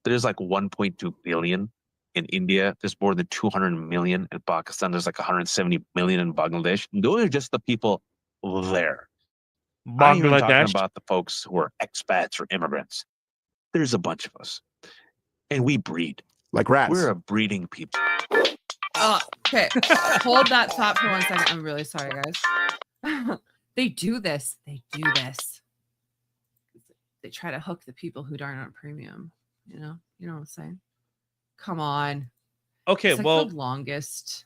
Speaker 6: There's like 1.2 billion in India. There's more than 200 million in Pakistan. There's like 170 million in Bangladesh. Those are just the people there. I ain't even talking
Speaker 2: Bangladesh.
Speaker 6: about the folks who are expats or immigrants. There's a bunch of us. And we breed.
Speaker 3: Like rats.
Speaker 6: We're a breeding people.
Speaker 1: Okay. Hold that thought for 1 second. I'm really sorry, guys. They do this. They do this. They try to hook the people who aren't on premium. You know what I'm saying? Come on.
Speaker 2: Okay,
Speaker 1: It's like
Speaker 2: well,
Speaker 1: the longest.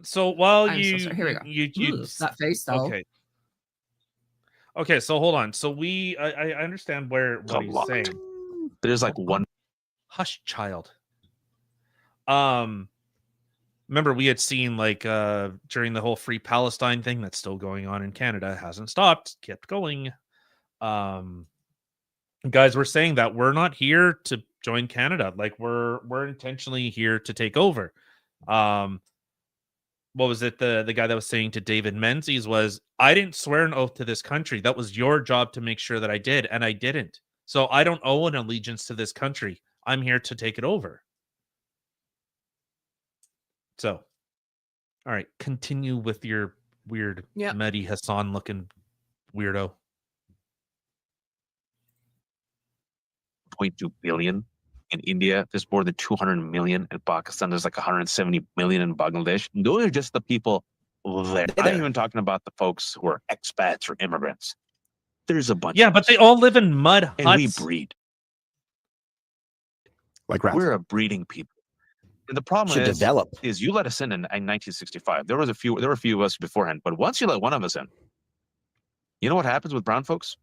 Speaker 2: so while
Speaker 1: I'm so sorry. Here we go.
Speaker 2: you
Speaker 1: Ooh, that face though.
Speaker 2: Okay, so hold on. So I understand what
Speaker 6: A
Speaker 2: he's
Speaker 6: lot.
Speaker 2: saying.
Speaker 6: There's like one.
Speaker 2: Hush, child. Remember we had seen like during the whole Free Palestine thing that's still going on in Canada, hasn't stopped, kept going. Guys were saying that we're not here to join Canada, like we're intentionally here to take over. What was it, the guy that was saying to David Menzies was, I didn't swear an oath to this country. That was your job to make sure that I did, and I didn't. So I don't owe an allegiance to this country. I'm here to take it over. So, all right, continue with your weird Mehdi Hassan looking weirdo.
Speaker 6: 0.2 billion in India. There's more than 200 million in Pakistan. There's like 170 million in Bangladesh. Those are just the people there. I ain't even talking about the folks who are expats or immigrants. There's a bunch.
Speaker 2: Yeah,
Speaker 6: of
Speaker 2: but
Speaker 6: us.
Speaker 2: they all live in mud huts.
Speaker 6: And we breed.
Speaker 3: Like rats.
Speaker 6: We're a breeding people. And the problem is you let us in 1965. There were a few of us beforehand, but once you let one of us in, you know what happens with brown folks?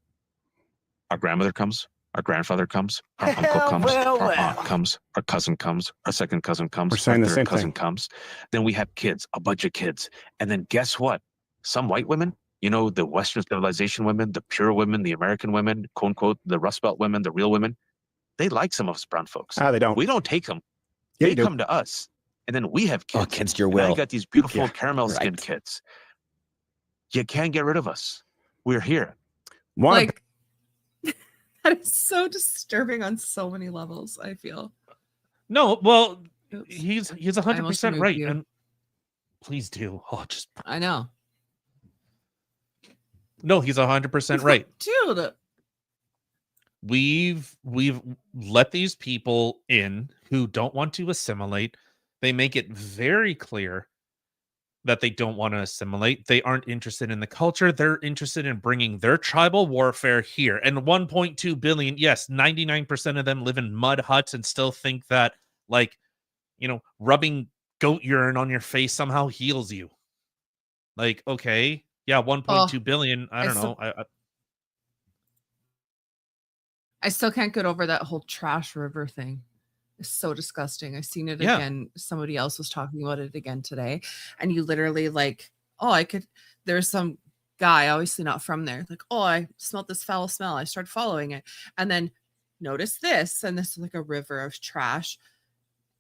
Speaker 6: Our grandmother comes, our grandfather comes, our uncle comes, our aunt comes, our cousin comes, our second cousin comes,
Speaker 3: We're saying
Speaker 6: our
Speaker 3: the same
Speaker 6: third cousin
Speaker 3: thing.
Speaker 6: comes. Then we have kids, a bunch of kids. And then guess what? Some white women, you know, the Western civilization women, the pure women, the American women, quote unquote, the Rust Belt women, the real women, they like some of us brown folks.
Speaker 3: They don't.
Speaker 6: We don't take them.
Speaker 3: Yeah,
Speaker 6: they come to us. And then we have kids.
Speaker 7: Against your
Speaker 6: And I
Speaker 7: will.
Speaker 6: got these beautiful caramel skinned kids. You can't get rid of us. We're here.
Speaker 1: Like, that is so disturbing on so many levels, I feel.
Speaker 2: No, well,
Speaker 1: Oops.
Speaker 2: he's
Speaker 1: I almost
Speaker 2: 100%
Speaker 1: removed
Speaker 2: right.
Speaker 1: you.
Speaker 2: And please do.
Speaker 1: I know.
Speaker 2: No, he's 100% right.
Speaker 1: Dude.
Speaker 2: We've let these people in who don't want to assimilate. They make it very clear that they don't want to assimilate. They aren't interested in the culture. They're interested in bringing their tribal warfare here. And 1.2 billion, yes, 99% of them live in mud huts and still think that, like, you know, rubbing goat urine on your face somehow heals you. Like, okay, yeah, 1.2 billion. I don't know.
Speaker 1: I still can't get over that whole trash river thing. It's so disgusting. I've seen it again. Somebody else was talking about it again today. And you literally like, there's some guy, obviously not from there. Like, I smelled this foul smell. I started following it. And then notice this. And this is like a river of trash.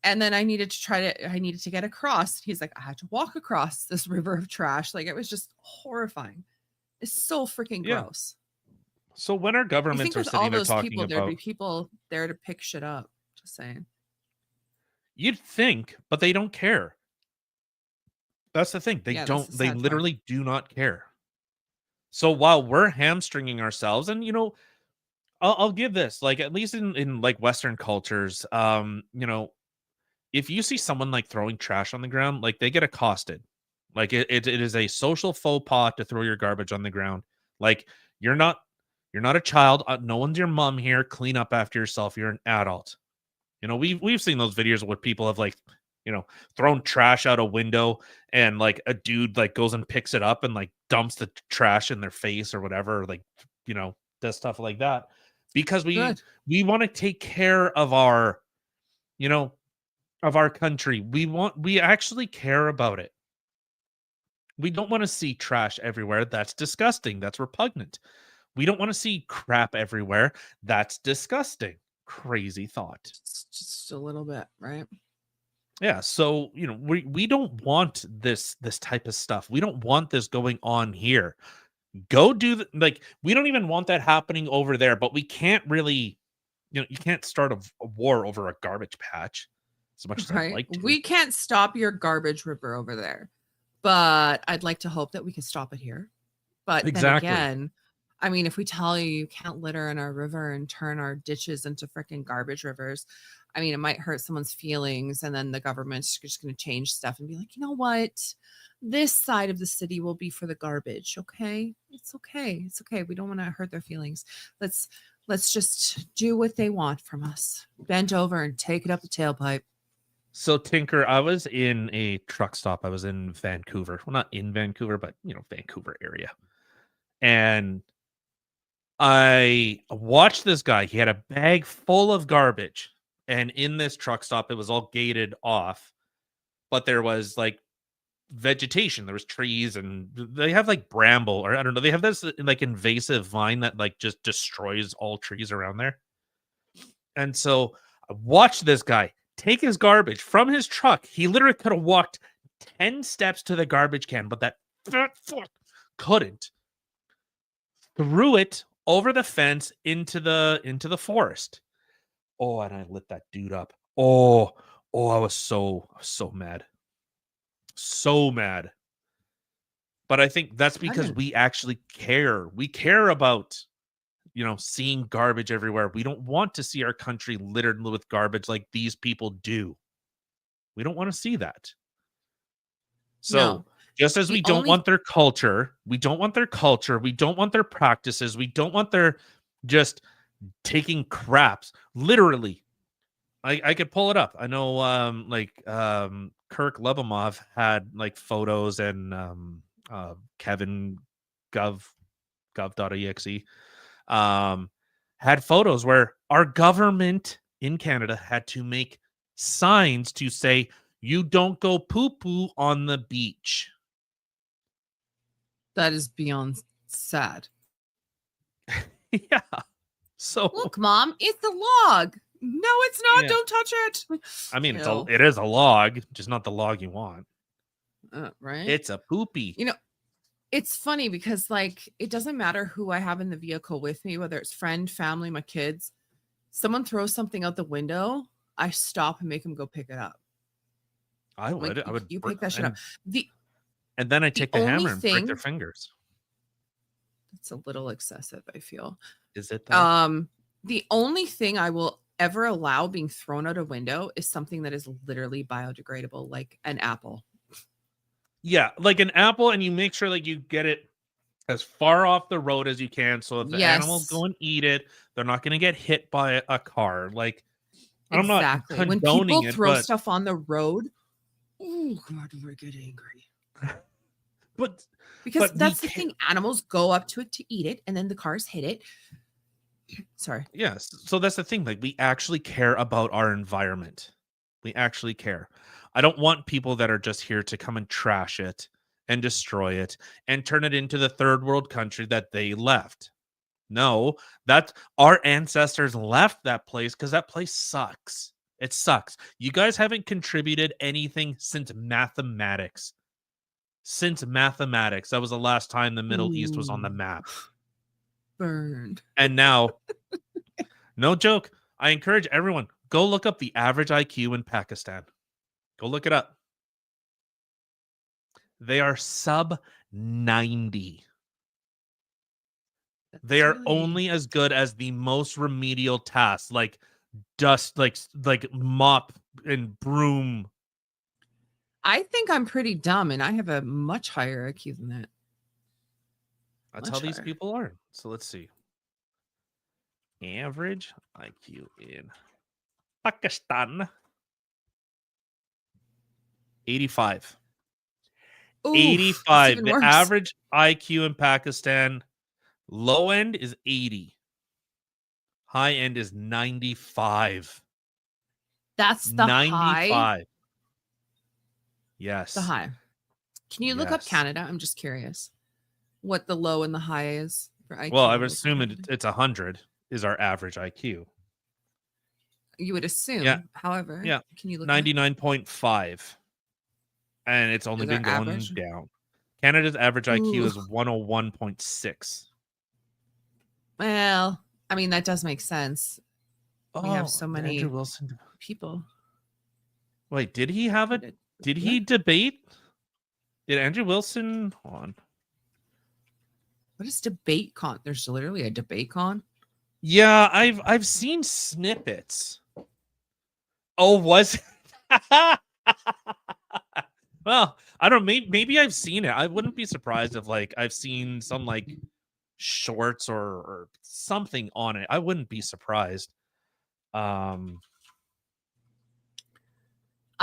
Speaker 1: And then I needed to get across. He's like, I had to walk across this river of trash. Like, it was just horrifying. It's so freaking gross.
Speaker 2: So when our governments are sitting there talking
Speaker 1: people,
Speaker 2: about,
Speaker 1: there'd be people there to pick shit up. Just saying.
Speaker 2: You'd think, but they don't care. That's the thing. They don't. They literally do not care. So while we're hamstringing ourselves, and you know, I'll give this, like, at least in like Western cultures, you know, if you see someone like throwing trash on the ground, like they get accosted. Like it is a social faux pas to throw your garbage on the ground. Like you're not a child. No one's your mom here. Clean up after yourself. You're an adult. You know, we've seen those videos where people have, like, you know, thrown trash out a window and like a dude like goes and picks it up and like dumps the trash in their face or whatever, or, like, you know, does stuff like that because we want to take care of our, you know, of our country. We actually care about it. We don't want to see trash everywhere. That's disgusting. That's repugnant. We don't want to see crap everywhere. That's disgusting. Crazy thought.
Speaker 1: Just a little bit, right?
Speaker 2: Yeah. So, you know, we don't want this type of stuff. We don't want this going on here. Go do like, we don't even want that happening over there, but we can't really you can't start a war over a garbage patch as much as I'd like to.
Speaker 1: We can't stop your garbage river over there, but I'd like to hope that we can stop it here. But
Speaker 2: Exactly.
Speaker 1: then again, I mean, if we tell you can't litter in our river and turn our ditches into freaking garbage rivers, I mean, it might hurt someone's feelings, and then the government's just going to change stuff and be like, you know what? This side of the city will be for the garbage. Okay, it's okay. It's okay. We don't want to hurt their feelings. Let's just do what they want from us. Bend over and take it up the tailpipe.
Speaker 2: So Tinker, I was in a truck stop. I was in Vancouver. Well, not in Vancouver, but Vancouver area. And I watched this guy. He had a bag full of garbage. And in this truck stop, it was all gated off. But there was like vegetation. There was trees, and they have like bramble, or I don't know. They have this like invasive vine that like just destroys all trees around there. And so I watched this guy take his garbage from his truck. He literally could have walked 10 steps to the garbage can, but that fat fuck couldn't. Threw it over the fence into the forest. Oh, and I lit that dude up. Oh, I was so mad. So mad. But I think that's because we actually care. We care about, seeing garbage everywhere. We don't want to see our country littered with garbage like these people do. We don't want to see that. So,
Speaker 1: No.
Speaker 2: just as we don't want their culture, we don't want their culture, we don't want their practices, we don't want their just taking craps. Literally, I could pull it up. I know, Kirk Lebomov had like photos, and Kevin gov.exe had photos where our government in Canada had to make signs to say, you don't go poo-poo on the beach.
Speaker 1: That is beyond sad.
Speaker 2: Yeah. So
Speaker 1: look, Mom, it's a log. No, it's not.
Speaker 2: Yeah.
Speaker 1: Don't touch it.
Speaker 2: I mean, it is a log, just not the log you want.
Speaker 1: Right?
Speaker 2: It's a poopy.
Speaker 1: It's funny because like it doesn't matter who I have in the vehicle with me, whether it's friend, family, my kids. Someone throws something out the window, I stop and make them go pick it up.
Speaker 2: I would.
Speaker 1: Like,
Speaker 2: I would.
Speaker 1: You pick that shit up.
Speaker 2: And then I take the hammer and break their fingers.
Speaker 1: It's a little excessive, I feel.
Speaker 2: Is it though?
Speaker 1: The only thing I will ever allow being thrown out a window is something that is literally biodegradable, like an apple.
Speaker 2: Yeah, like an apple, and you make sure like you get it as far off the road as you can, so if the animals go and eat it, they're not going to get hit by a car. Like, I'm not condoning
Speaker 1: when people throw
Speaker 2: but...
Speaker 1: stuff on the road, oh god, do I get angry? Because that's the thing, animals go up to it to eat it, and then the cars hit it. Sorry.
Speaker 2: Yes, so that's the thing. Like, we actually care about our environment. We actually care. I don't want people that are just here to come and trash it and destroy it and turn it into the third world country that they left. No, that our ancestors left that place because that place sucks. It sucks. You guys haven't contributed anything since mathematics. Since mathematics. That was the last time the Middle East was on the map.
Speaker 1: Burned.
Speaker 2: And now, no joke, I encourage everyone, go look up the average IQ in Pakistan. Go look it up. They are sub 90. They are only as good as the most remedial tasks, like dust, like mop and broom.
Speaker 1: I think I'm pretty dumb, and I have a much higher IQ than that.
Speaker 2: That's how these people are. So let's see. Average IQ in Pakistan. 85.
Speaker 1: Oof,
Speaker 2: 85. The average IQ in Pakistan, low end is 80. High end is 95.
Speaker 1: That's the 95. High?
Speaker 2: Yes.
Speaker 1: The high. Can you look up Canada? I'm just curious what the low and the high is for IQ.
Speaker 2: Well, I would assume it's 100 is our average IQ.
Speaker 1: You would assume.
Speaker 2: Yeah.
Speaker 1: However, can you look
Speaker 2: 99.5. And it's only been going down. Canada's average IQ is 101.6.
Speaker 1: Well, I mean, that does make sense. we have so many
Speaker 2: Andrew Wilson.
Speaker 1: people.
Speaker 2: Wait, did he have it? Did he debate? Did Andrew Wilson? Hold on.
Speaker 1: What is debate con? There's literally a debate con.
Speaker 2: Yeah, I've seen snippets. Oh, was well, I don't know. Maybe I've seen it. I wouldn't be surprised if like I've seen some like shorts or something on it. I wouldn't be surprised.
Speaker 1: I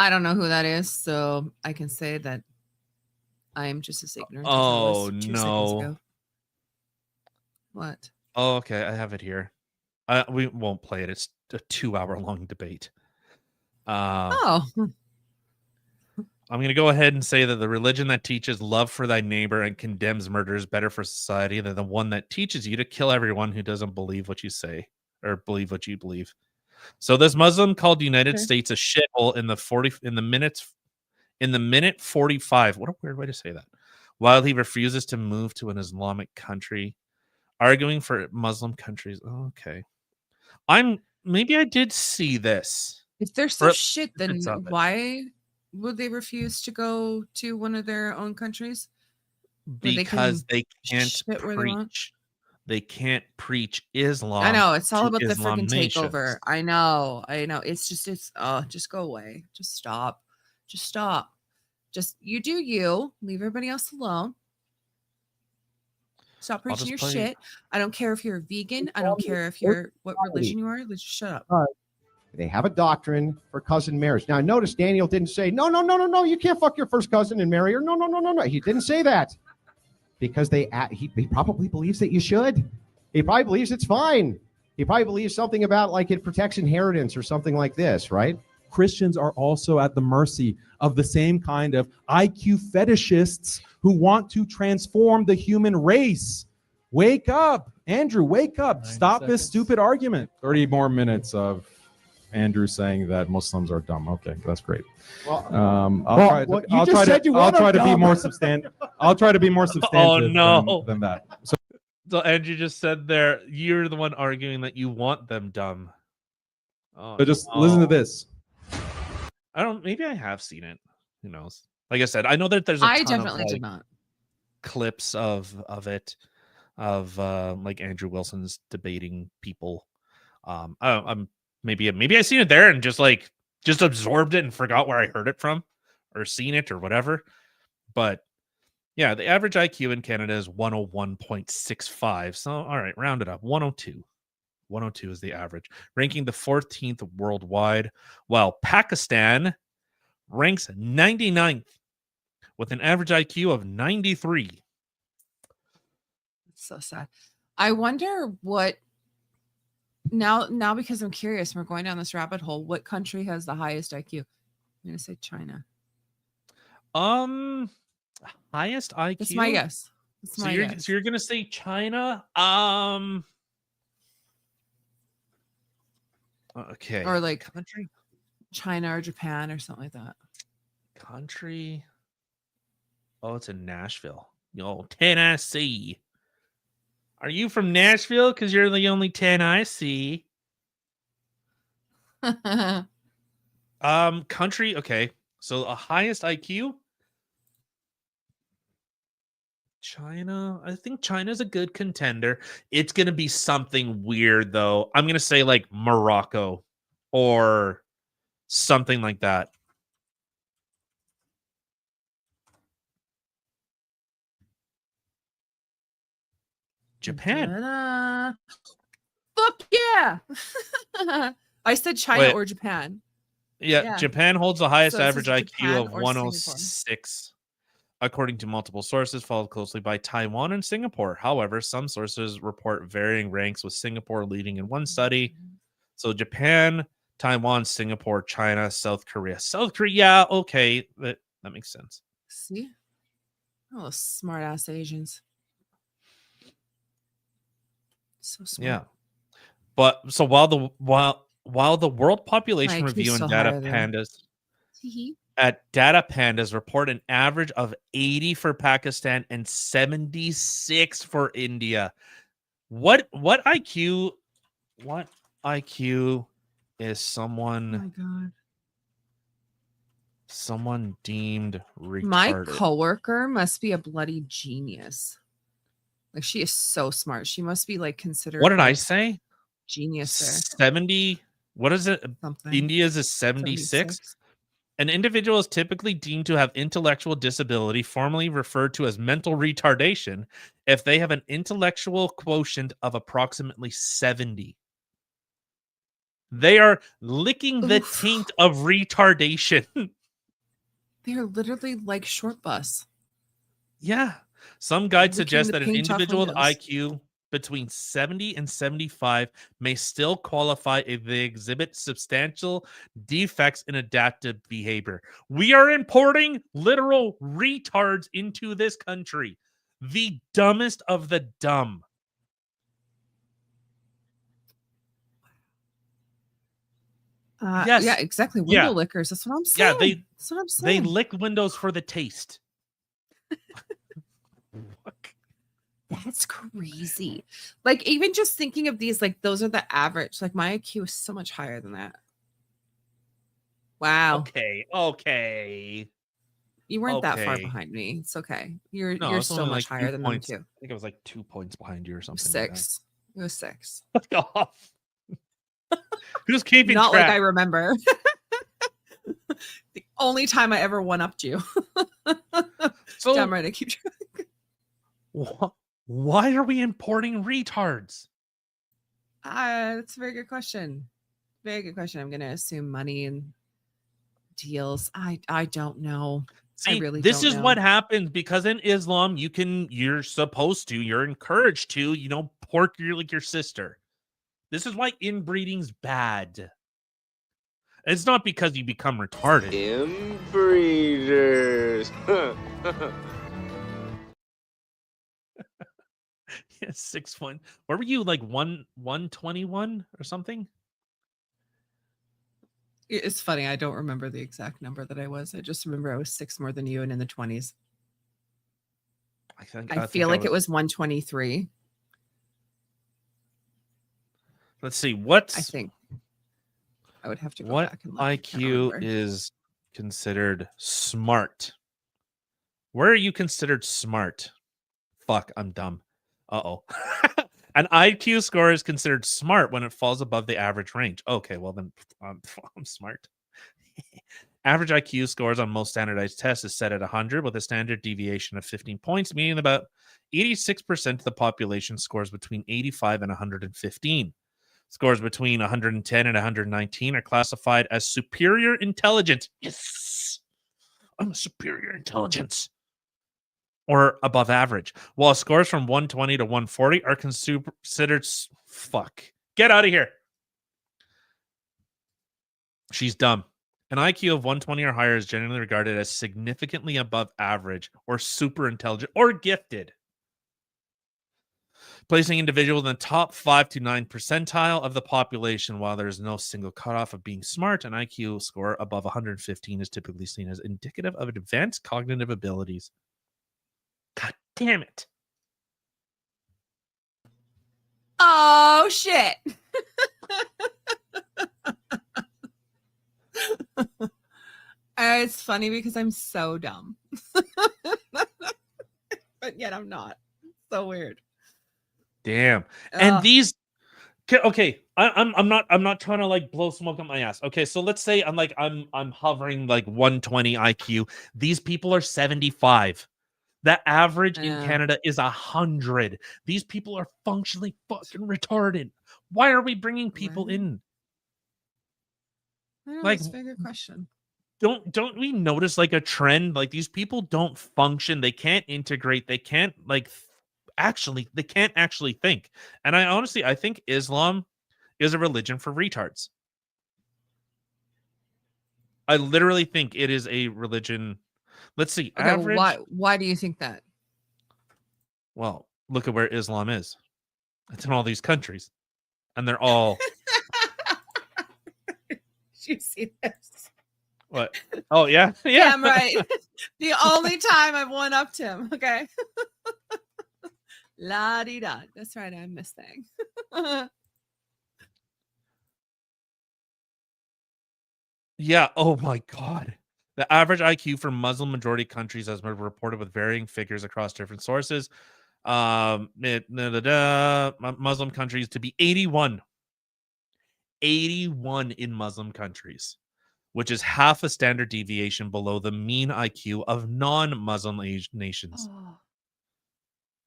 Speaker 1: don't know who that is, so I can say that I am just as ignorant as I was 2 seconds ago. What?
Speaker 2: Oh, okay. I have it here. We won't play it. It's a 2-hour-long debate.
Speaker 1: Oh.
Speaker 2: I'm going to go ahead and say that the religion that teaches love for thy neighbor and condemns murder is better for society than the one that teaches you to kill everyone who doesn't believe what you say or believe what you believe. So this Muslim called the United States a shithole in the minute 45. What a weird way to say that. While he refuses to move to an Islamic country, arguing for Muslim countries. Oh, okay. Maybe I did see this.
Speaker 1: If they're so shit, then why would they refuse to go to one of their own countries?
Speaker 2: Because they can't preach. They can't preach Islam.
Speaker 1: I know it's all about the freaking takeover. I know. It's just go away. Just stop. Just you do you. Leave everybody else alone. Stop preaching your shit. I don't care if you're a vegan. I don't care if you're what religion you are. Just shut up.
Speaker 7: They have a doctrine for cousin marriage. Now, notice Daniel didn't say, no, you can't fuck your first cousin and marry her. No. He didn't say that because he probably believes that you should. He probably believes it's fine. He probably believes something about like it protects inheritance or something like this, right?
Speaker 8: Christians are also at the mercy of the same kind of IQ fetishists who want to transform the human race. Wake up, Andrew, wake up. Stop this stupid argument. 30 more minutes of Andrew saying that Muslims are dumb. Okay, that's great.
Speaker 7: Well,
Speaker 8: I'll try to be more substantive. I'll try to be more substantive than that.
Speaker 2: So Andrew just said there, you're the one arguing that you want them dumb.
Speaker 8: So just listen to this.
Speaker 2: Maybe I have seen it. Who knows? Like I said, I know that there's
Speaker 1: I definitely did not.
Speaker 2: Clips of it, of like Andrew Wilson's debating people. Maybe I seen it there and just absorbed it and forgot where I heard it from or seen it or whatever. But yeah, the average IQ in Canada is 101.65. So all right, round it up. 102. 102 is the average, ranking the 14th worldwide, while Pakistan ranks 99th with an average IQ of 93.
Speaker 1: It's so sad. I wonder what now because I'm curious, we're going down this rabbit hole. What country has the highest IQ? I'm gonna say China.
Speaker 2: Highest IQ.
Speaker 1: That's my guess.
Speaker 2: So you're gonna say China? Okay.
Speaker 1: Or like
Speaker 2: country,
Speaker 1: China or Japan or something like that.
Speaker 2: Country. Oh, it's in Nashville. Tennessee. Are you from Nashville? Because you're the only 10 I see. Country. Okay. So a highest IQ. China. I think China's a good contender. It's going to be something weird, though. I'm going to say like Morocco or something like that. Japan.
Speaker 1: Ta-da. Fuck yeah. I said China or Japan.
Speaker 2: Yeah, Japan holds the highest average IQ of 106. According to multiple sources, followed closely by Taiwan and Singapore. However, some sources report varying ranks, with Singapore leading in one study. So Japan, Taiwan, Singapore, China, South Korea. South Korea, yeah, okay. That makes sense.
Speaker 1: See? Oh, smart ass Asians. So smart.
Speaker 2: Yeah. But so while the World Population Review and Data Pandas report an average of 80 for Pakistan and 76 for India. What IQ is
Speaker 1: Oh my god.
Speaker 2: someone deemed retarded?
Speaker 1: My coworker must be a bloody genius. Like she is so smart. She must be like considered.
Speaker 2: What did I
Speaker 1: like,
Speaker 2: say?
Speaker 1: Genius there.
Speaker 2: 70. What is it?
Speaker 1: Something.
Speaker 2: India's is 76. An individual is typically deemed to have intellectual disability, formerly referred to as mental retardation, if they have an intellectual quotient of approximately 70. They are licking the
Speaker 1: Oof.
Speaker 2: taint of retardation.
Speaker 1: They're literally like short bus.
Speaker 2: Yeah. Some guides
Speaker 1: Licking
Speaker 2: suggest
Speaker 1: the
Speaker 2: that an
Speaker 1: paint off
Speaker 2: individual with
Speaker 1: windows.
Speaker 2: IQ between 70 and 75 may still qualify if they exhibit substantial defects in adaptive behavior. We are importing literal retards into this country. The dumbest of the dumb. Yes.
Speaker 1: Yeah, exactly. Window
Speaker 2: Yeah.
Speaker 1: lickers. That's what I'm saying.
Speaker 2: Yeah,
Speaker 1: That's what I'm
Speaker 2: they
Speaker 1: saying.
Speaker 2: lick windows for the taste.
Speaker 1: That's crazy. Like even just thinking of these, like those are the average. Like my IQ is so much higher than that. Wow.
Speaker 2: Okay.
Speaker 1: You weren't that far
Speaker 2: Okay.
Speaker 1: behind me. It's okay. You're
Speaker 2: No,
Speaker 1: you're
Speaker 2: it's
Speaker 1: so
Speaker 2: only
Speaker 1: much
Speaker 2: like
Speaker 1: higher
Speaker 2: 2
Speaker 1: than
Speaker 2: points.
Speaker 1: them too.
Speaker 2: I think it was like 2 points behind you or something.
Speaker 1: Six. It was 6.
Speaker 2: Like that. Fuck off. Who's keeping
Speaker 1: Not
Speaker 2: track?
Speaker 1: like I remember. The only time I ever one-upped you.
Speaker 2: So
Speaker 1: Damn right, I keep track.
Speaker 2: why are we importing retards?
Speaker 1: That's a very good question. Very good question. I'm gonna assume money and deals. I don't know.
Speaker 2: See,
Speaker 1: I really
Speaker 2: this
Speaker 1: don't
Speaker 2: is
Speaker 1: know.
Speaker 2: what happens because in Islam you're supposed to, you're encouraged to, pork your sister. This is why inbreeding's bad. It's not because you become retarded.
Speaker 4: Inbreeders.
Speaker 2: Yeah, 6'1". Where were you? Like 121 or something?
Speaker 1: It's funny. I don't remember the exact number that I was. I just remember I was 6 more than you and in the 20s. I feel like it was 123.
Speaker 2: Let's see.
Speaker 1: I think I would have to go
Speaker 2: What
Speaker 1: back and look. I can't
Speaker 2: IQ
Speaker 1: remember.
Speaker 2: is considered smart? Where are you considered smart? Fuck, I'm dumb. Uh-oh. An IQ score is considered smart when it falls above the average range. Okay, well then I'm smart. Average IQ scores on most standardized tests is set at 100 with a standard deviation of 15 points, meaning about 86% of the population scores between 85 and 115. Scores between 110 and 119 are classified as superior intelligence. Yes! I'm a superior intelligence. Or above average. While scores from 120 to 140 are considered... Fuck. Get out of here. She's dumb. An IQ of 120 or higher is generally regarded as significantly above average or super intelligent or gifted, placing individuals in the top 5 to 9 percentile of the population. While there is no single cutoff of being smart, an IQ score above 115 is typically seen as indicative of advanced cognitive abilities. God damn it.
Speaker 1: Oh shit. It's funny because I'm so dumb. But yet I'm not. So weird.
Speaker 2: Damn. And these okay, I'm not trying to like blow smoke up my ass. Okay, so let's say I'm hovering like 120 IQ. These people are 75. The average in Canada is 100. These people are functionally fucking retarded. Why are we bringing people in?
Speaker 1: I don't know,
Speaker 2: Like,
Speaker 1: that's a very good question.
Speaker 2: Don't we notice like a trend? Like these people don't function. They can't integrate. They can't they can't actually think. And I think Islam is a religion for retards. I literally think it is a religion. Let's see.
Speaker 1: Okay,
Speaker 2: Average.
Speaker 1: why do you think that?
Speaker 2: Well, look at where Islam is. It's in all these countries. And they're all
Speaker 1: You see this?
Speaker 2: what? Oh yeah. Yeah.
Speaker 1: Damn right. The only time I've one upped him. Okay. La di da. That's right. I missed thing.
Speaker 2: Yeah. Oh my God. The average IQ for Muslim majority countries has been reported with varying figures across different sources. Muslim countries to be 81. 81 in Muslim countries, which is half a standard deviation below the mean IQ of non-Muslim nations.
Speaker 1: Oh.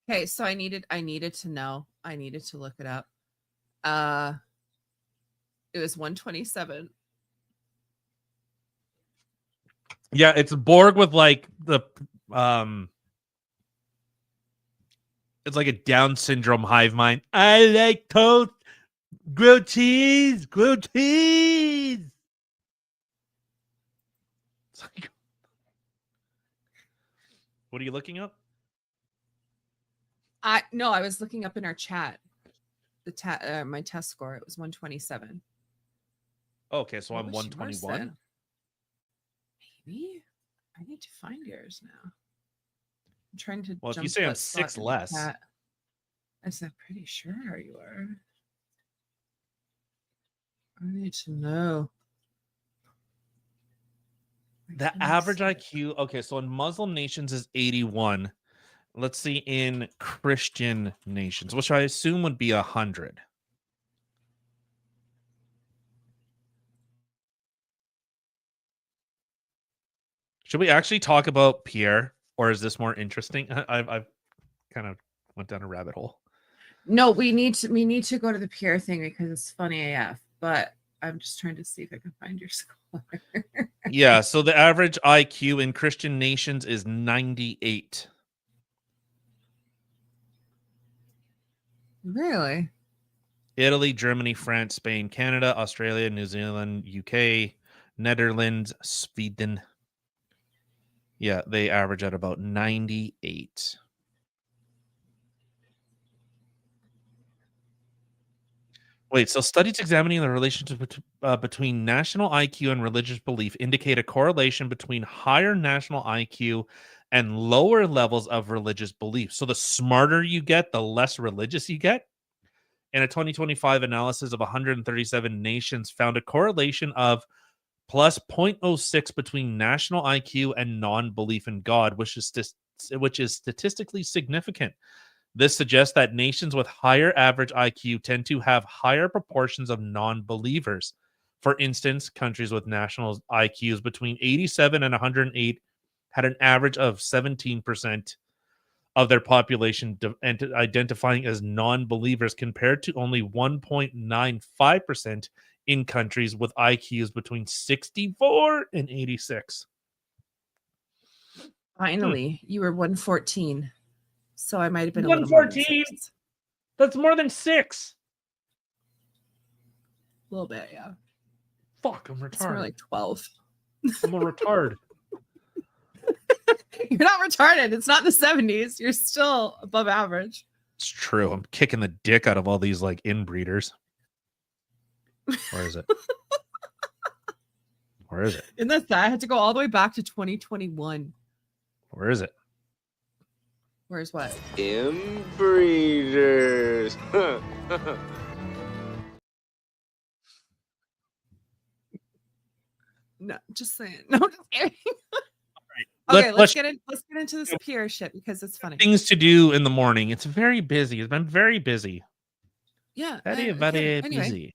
Speaker 1: Okay, so I needed to know. I needed to look it up. It was 127.
Speaker 2: Yeah, it's Borg with like the it's like a Down syndrome hive mind. I like toast, grilled cheese, grilled cheese. It's like, what are you looking up?
Speaker 1: I was looking up in our chat my test score. It was 127.
Speaker 2: Okay, so
Speaker 1: What
Speaker 2: I'm
Speaker 1: was yours
Speaker 2: 121.
Speaker 1: then? Maybe I need to find yours now. I'm trying to.
Speaker 2: Well, if you
Speaker 1: jump
Speaker 2: say
Speaker 1: to
Speaker 2: I'm
Speaker 1: that slot
Speaker 2: 6
Speaker 1: in the
Speaker 2: less.
Speaker 1: chat. I'm pretty sure you are. I need to know.
Speaker 2: The average IQ, okay, so in Muslim nations is 81. Let's see in Christian nations, which I assume would be 100. Should we actually talk about Pierre, or is this more interesting? I've kind of went down a rabbit hole.
Speaker 1: No, we need to go to the Pierre thing because it's funny AF. But I'm just trying to see if I can find your score.
Speaker 2: Yeah, so the average IQ in Christian nations is 98.
Speaker 1: Really?
Speaker 2: Italy, Germany, France, Spain, Canada, Australia, New Zealand, UK, Netherlands, Sweden. Yeah, they average at about 98. Wait, so studies examining the relationship between national IQ and religious belief indicate a correlation between higher national IQ and lower levels of religious belief. So the smarter you get, the less religious you get. And a 2025 analysis of 137 nations found a correlation of plus 0.06 between national IQ and non-belief in God, which is statistically significant. This suggests that nations with higher average IQ tend to have higher proportions of non-believers. For instance, countries with national IQs between 87 and 108 had an average of 17% of their population identifying as non-believers, compared to only 1.95% in countries with IQs between 64 and 86.
Speaker 1: Finally, you were 114. So I might have been a little more than
Speaker 2: 114.
Speaker 1: 6.
Speaker 2: That's more than 6.
Speaker 1: A little bit, yeah.
Speaker 2: Fuck, I'm retarded.
Speaker 1: It's more like 12.
Speaker 2: I'm a retard.
Speaker 1: You're not retarded. It's not in the 70s. You're still above average.
Speaker 2: It's true. I'm kicking the dick out of all these like inbreeders. Where is it? Where is it?
Speaker 1: Isn't that sad? I had to go all the way back to 2021.
Speaker 2: Where is it?
Speaker 1: Where's what?
Speaker 9: Inbreeders.
Speaker 1: No, just saying. No, just kidding.
Speaker 2: Right.
Speaker 1: Okay, let's get into this Pierre shit because it's funny.
Speaker 2: Things to do in the morning. It's very busy. It's been very busy.
Speaker 1: Yeah.
Speaker 2: Very
Speaker 1: Anyway,
Speaker 2: busy.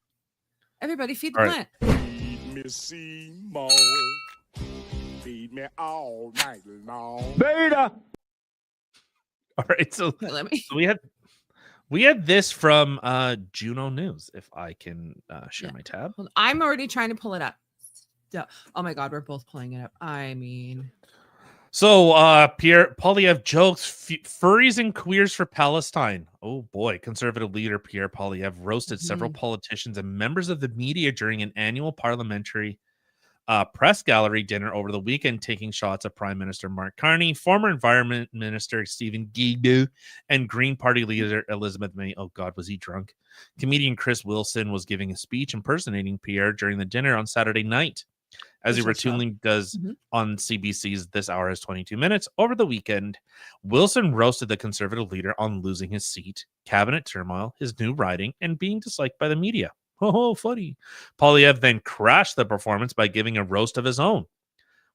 Speaker 1: everybody feed the
Speaker 2: All right.
Speaker 1: plant.
Speaker 4: Feed me Seymour. Feed me all night long.
Speaker 9: Beta.
Speaker 2: All right. So,
Speaker 1: Okay, let me.
Speaker 2: so we had this from Juno News. If I can share my tab.
Speaker 1: Hold on. I'm already trying to pull it up. Oh my God, we're both pulling it up. I mean,
Speaker 2: So Pierre Poilievre jokes furries and queers for Palestine. Oh boy, conservative leader Pierre Poilievre roasted several politicians and members of the media during an annual parliamentary press gallery dinner over the weekend, taking shots at Prime Minister Mark Carney, former Environment Minister Stephen Guilbeault, and Green Party leader Elizabeth May. Oh God, was he drunk? Comedian Chris Wilson was giving a speech impersonating Pierre during the dinner on Saturday night, as he routinely does on CBC's This Hour Is 22 Minutes. Over the weekend, Wilson roasted the conservative leader on losing his seat, cabinet turmoil, his new riding, and being disliked by the media. Oh, funny. Polyev then crashed the performance by giving a roast of his own,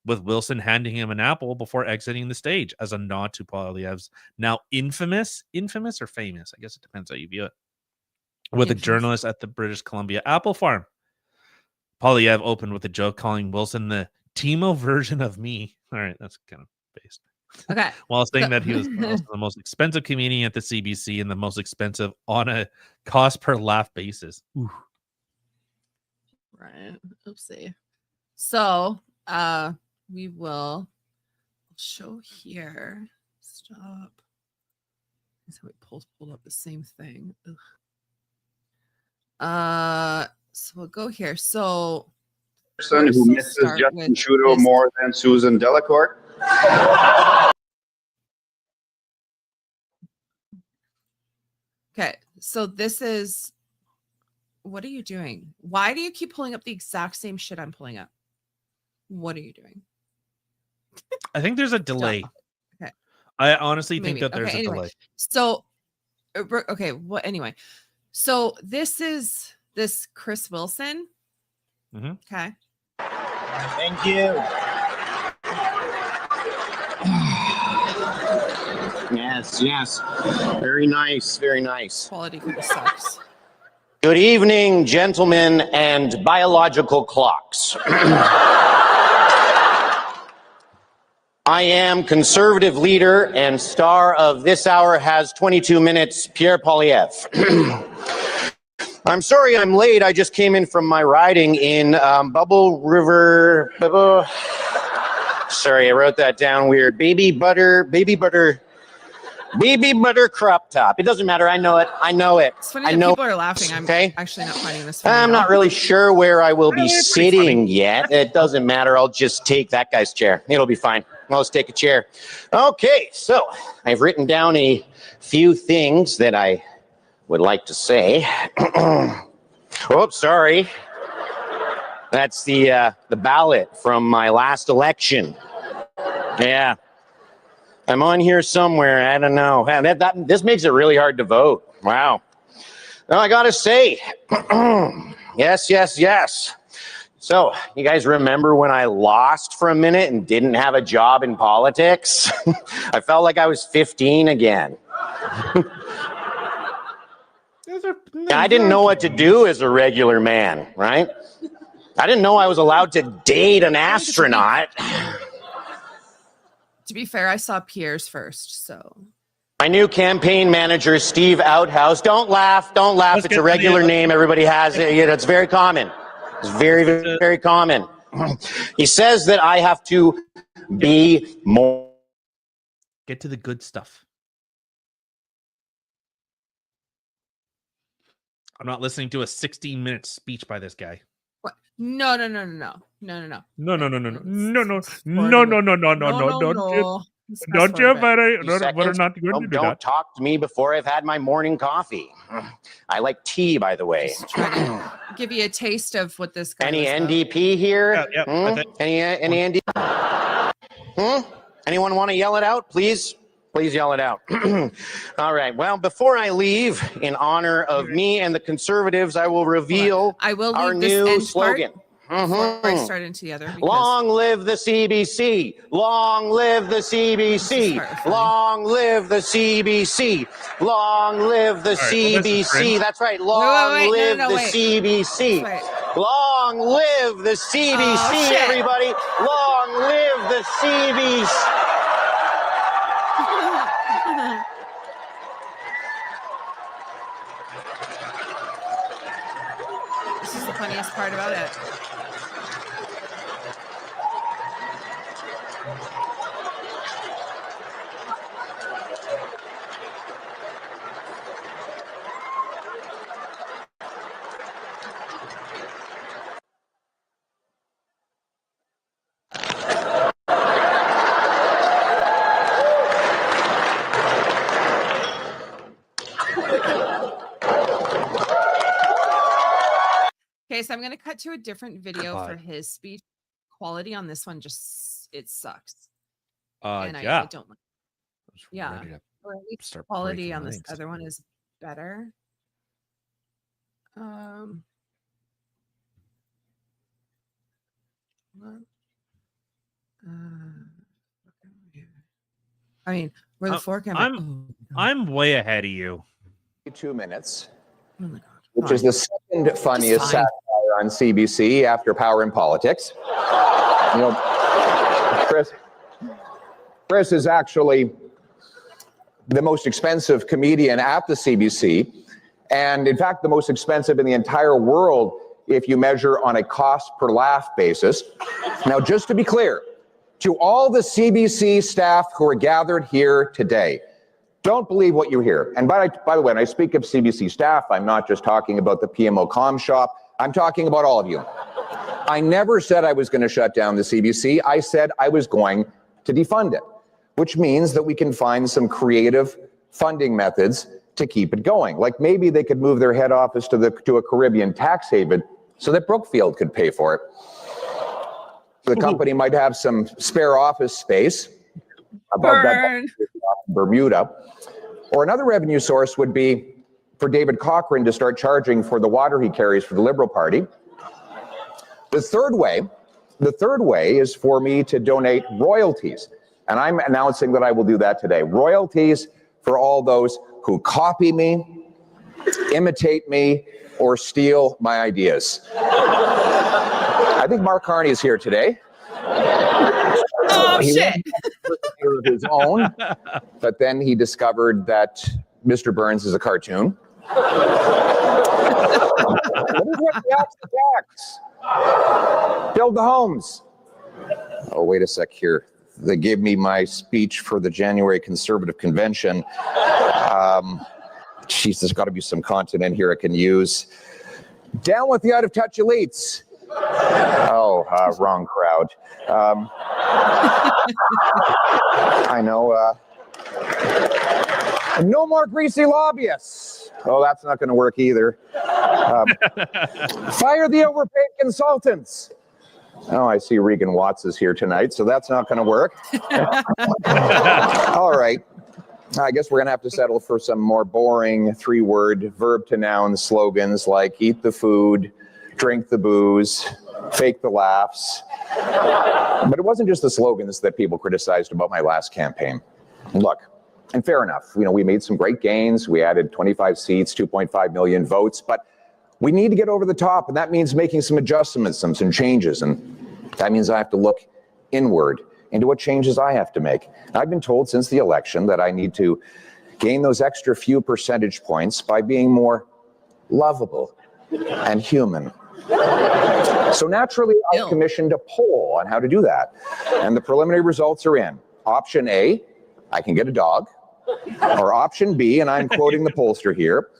Speaker 2: with Wilson handing him an apple before exiting the stage as a nod to Polyev's now infamous or famous, I guess it depends how you view it, with a journalist at the British Columbia apple farm. Polyev opened with a joke calling Wilson the Timo version of me. All right, that's kind of based.
Speaker 1: Okay.
Speaker 2: While saying that he was also the most expensive comedian at the CBC and the most expensive on a cost per laugh basis. Ooh.
Speaker 1: Right. Oopsie. So we will show here. Stop. That's how we pulled up the same thing. Ugh. So we'll go here. So
Speaker 9: person who misses Justin Trudeau more than Susan Delacourt.
Speaker 1: Okay, so this is, what are you doing? Why do you keep pulling up the exact same shit I'm pulling up? What are you doing?
Speaker 2: I think there's a delay.
Speaker 1: Okay.
Speaker 2: I honestly think
Speaker 1: Maybe.
Speaker 2: that there's a delay.
Speaker 1: So, okay, well, anyway. So this is this Chris Wilson. Okay.
Speaker 10: Thank you. Yes. Very nice, very nice.
Speaker 1: Quality kind of sucks.
Speaker 10: Good evening, gentlemen and biological clocks. I am conservative leader and star of This Hour Has 22 Minutes, Pierre Polyev. I'm sorry I'm late. I just came in from my riding in Bubble River. Sorry, I wrote that down weird. Baby butter crop top. It doesn't matter. I know it.
Speaker 1: It's funny that people are laughing. I'm actually not finding this funny.
Speaker 10: I'm not really sure where I will be sitting yet. It doesn't matter. I'll just take that guy's chair. It'll be fine. I'll just take a chair. Okay, so I've written down a few things that I would like to say. Oh, sorry. That's the ballot from my last election. Yeah. I'm on here somewhere. I don't know. This makes it really hard to vote. Wow. Well, I got to say, yes. So, you guys remember when I lost for a minute and didn't have a job in politics? I felt like I was 15 again. I didn't know what to do as a regular man, right? I didn't know I was allowed to date an astronaut.
Speaker 1: To be fair, I saw Pierre's first, so.
Speaker 10: My new campaign manager, Steve Outhouse. Don't laugh. It's a regular name. Everybody has it. It's very common. It's very, very common. He says that I have to be more.
Speaker 2: Get to the good stuff. I'm not listening to a 16-minute speech by this guy.
Speaker 1: What? No.
Speaker 2: No.
Speaker 10: Don't you better. We're not going to do that. Don't talk to me before I've had my morning coffee. I like tea, by the way.
Speaker 1: Just try to give you a taste of what this guy.
Speaker 10: Any NDP here?
Speaker 2: Yeah.
Speaker 10: Any NDP? Anyone want to yell it out, please? Please yell it out. All right. Well, before I leave, in honor of me and the Conservatives, I will reveal our new slogan.
Speaker 1: Before I start into the other.
Speaker 10: Long live the CBC. Long live the CBC. Long live the CBC. Long live the CBC. That's right. Long live the CBC. Long live the CBC, everybody. Long live the CBC.
Speaker 1: This is the funniest part about it. Okay, so I'm going to cut to a different video for his speech. Quality on this one it sucks. And I don't like it. Yeah. Or at least quality on this other one is better. I mean, where the four camera.
Speaker 2: I'm way ahead of you.
Speaker 9: 2 minutes,
Speaker 1: Oh my God.
Speaker 9: which is the second funniest satire on CBC after Power in Politics. You know, Chris is actually the most expensive comedian at the CBC, and in fact, the most expensive in the entire world if you measure on a cost per laugh basis. Now, just to be clear, to all the CBC staff who are gathered here today, don't believe what you hear. And by the way, when I speak of CBC staff, I'm not just talking about the PMO comm shop. I'm talking about all of you. I never said I was going to shut down the CBC. I said I was going to defund it, which means that we can find some creative funding methods to keep it going. Like maybe they could move their head office to a Caribbean tax haven so that Brookfield could pay for it. The company might have some spare office space above that Bermuda. Or another revenue source would be for David Cochrane to start charging for the water he carries for the Liberal Party. The third way is for me to donate royalties. And I'm announcing that I will do that today. Royalties for all those who copy me, imitate me, or steal my ideas. I think Mark Carney is here today.
Speaker 1: Oh, shit.
Speaker 9: Of his own, but then he discovered that Mr. Burns is a cartoon. Build the homes. Oh, wait a sec here. They gave me my speech for the January Conservative Convention. Jeez, there's got to be some content in here I can use. Down with the out-of-touch elites. Oh, wrong crowd. I know. No more greasy lobbyists. Oh, that's not going to work either. Fire the overpaid consultants. Oh, I see Regan Watts is here tonight, so that's not going to work. All right. I guess we're going to have to settle for some more boring 3-word verb to noun slogans like eat the food, drink the booze, fake the laughs. But it wasn't just the slogans that people criticized about my last campaign. Look, and fair enough, we made some great gains. We added 25 seats, 2.5 million votes, but we need to get over the top, and that means making some adjustments, some changes, and that means I have to look inward into what changes I have to make. I've been told since the election that I need to gain those extra few percentage points by being more lovable and human. So naturally, I commissioned a poll on how to do that. And the preliminary results are in. Option A, I can get a dog. Or option B, and I'm quoting the pollster here,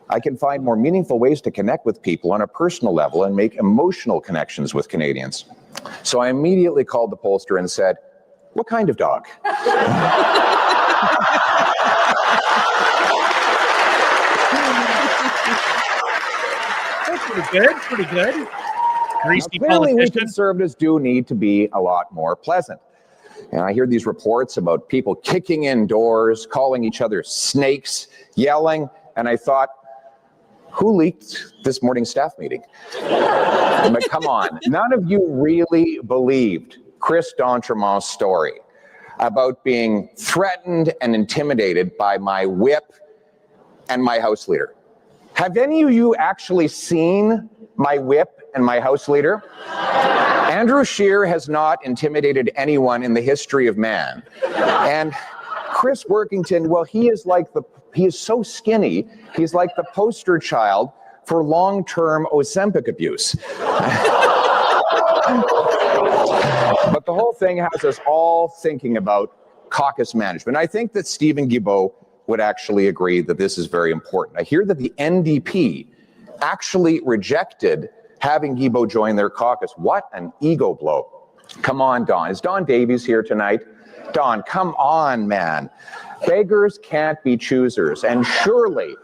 Speaker 9: I can find more meaningful ways to connect with people on a personal level and make emotional connections with Canadians. So I immediately called the pollster and said, what kind of dog?
Speaker 2: Pretty good. Greasy
Speaker 9: clearly, we Conservatives do need to be a lot more pleasant. And I hear these reports about people kicking in doors, calling each other snakes, yelling, and I thought, who leaked this morning's staff meeting? But come on, none of you really believed Chris d'Entremont's story about being threatened and intimidated by my whip and my House Leader. Have any of you actually seen my whip and my House Leader? Andrew Scheer has not intimidated anyone in the history of man. And Chris Workington, well, he is so skinny, he's like the poster child for long-term Ozempic abuse. But the whole thing has us all thinking about caucus management. I think that Stephen Guilbeault would actually agree that this is very important. I hear that the NDP actually rejected having Guilbeault join their caucus. What an ego blow. Come on, Don. Is Don Davies here tonight? Don, come on, man. Beggars can't be choosers. And surely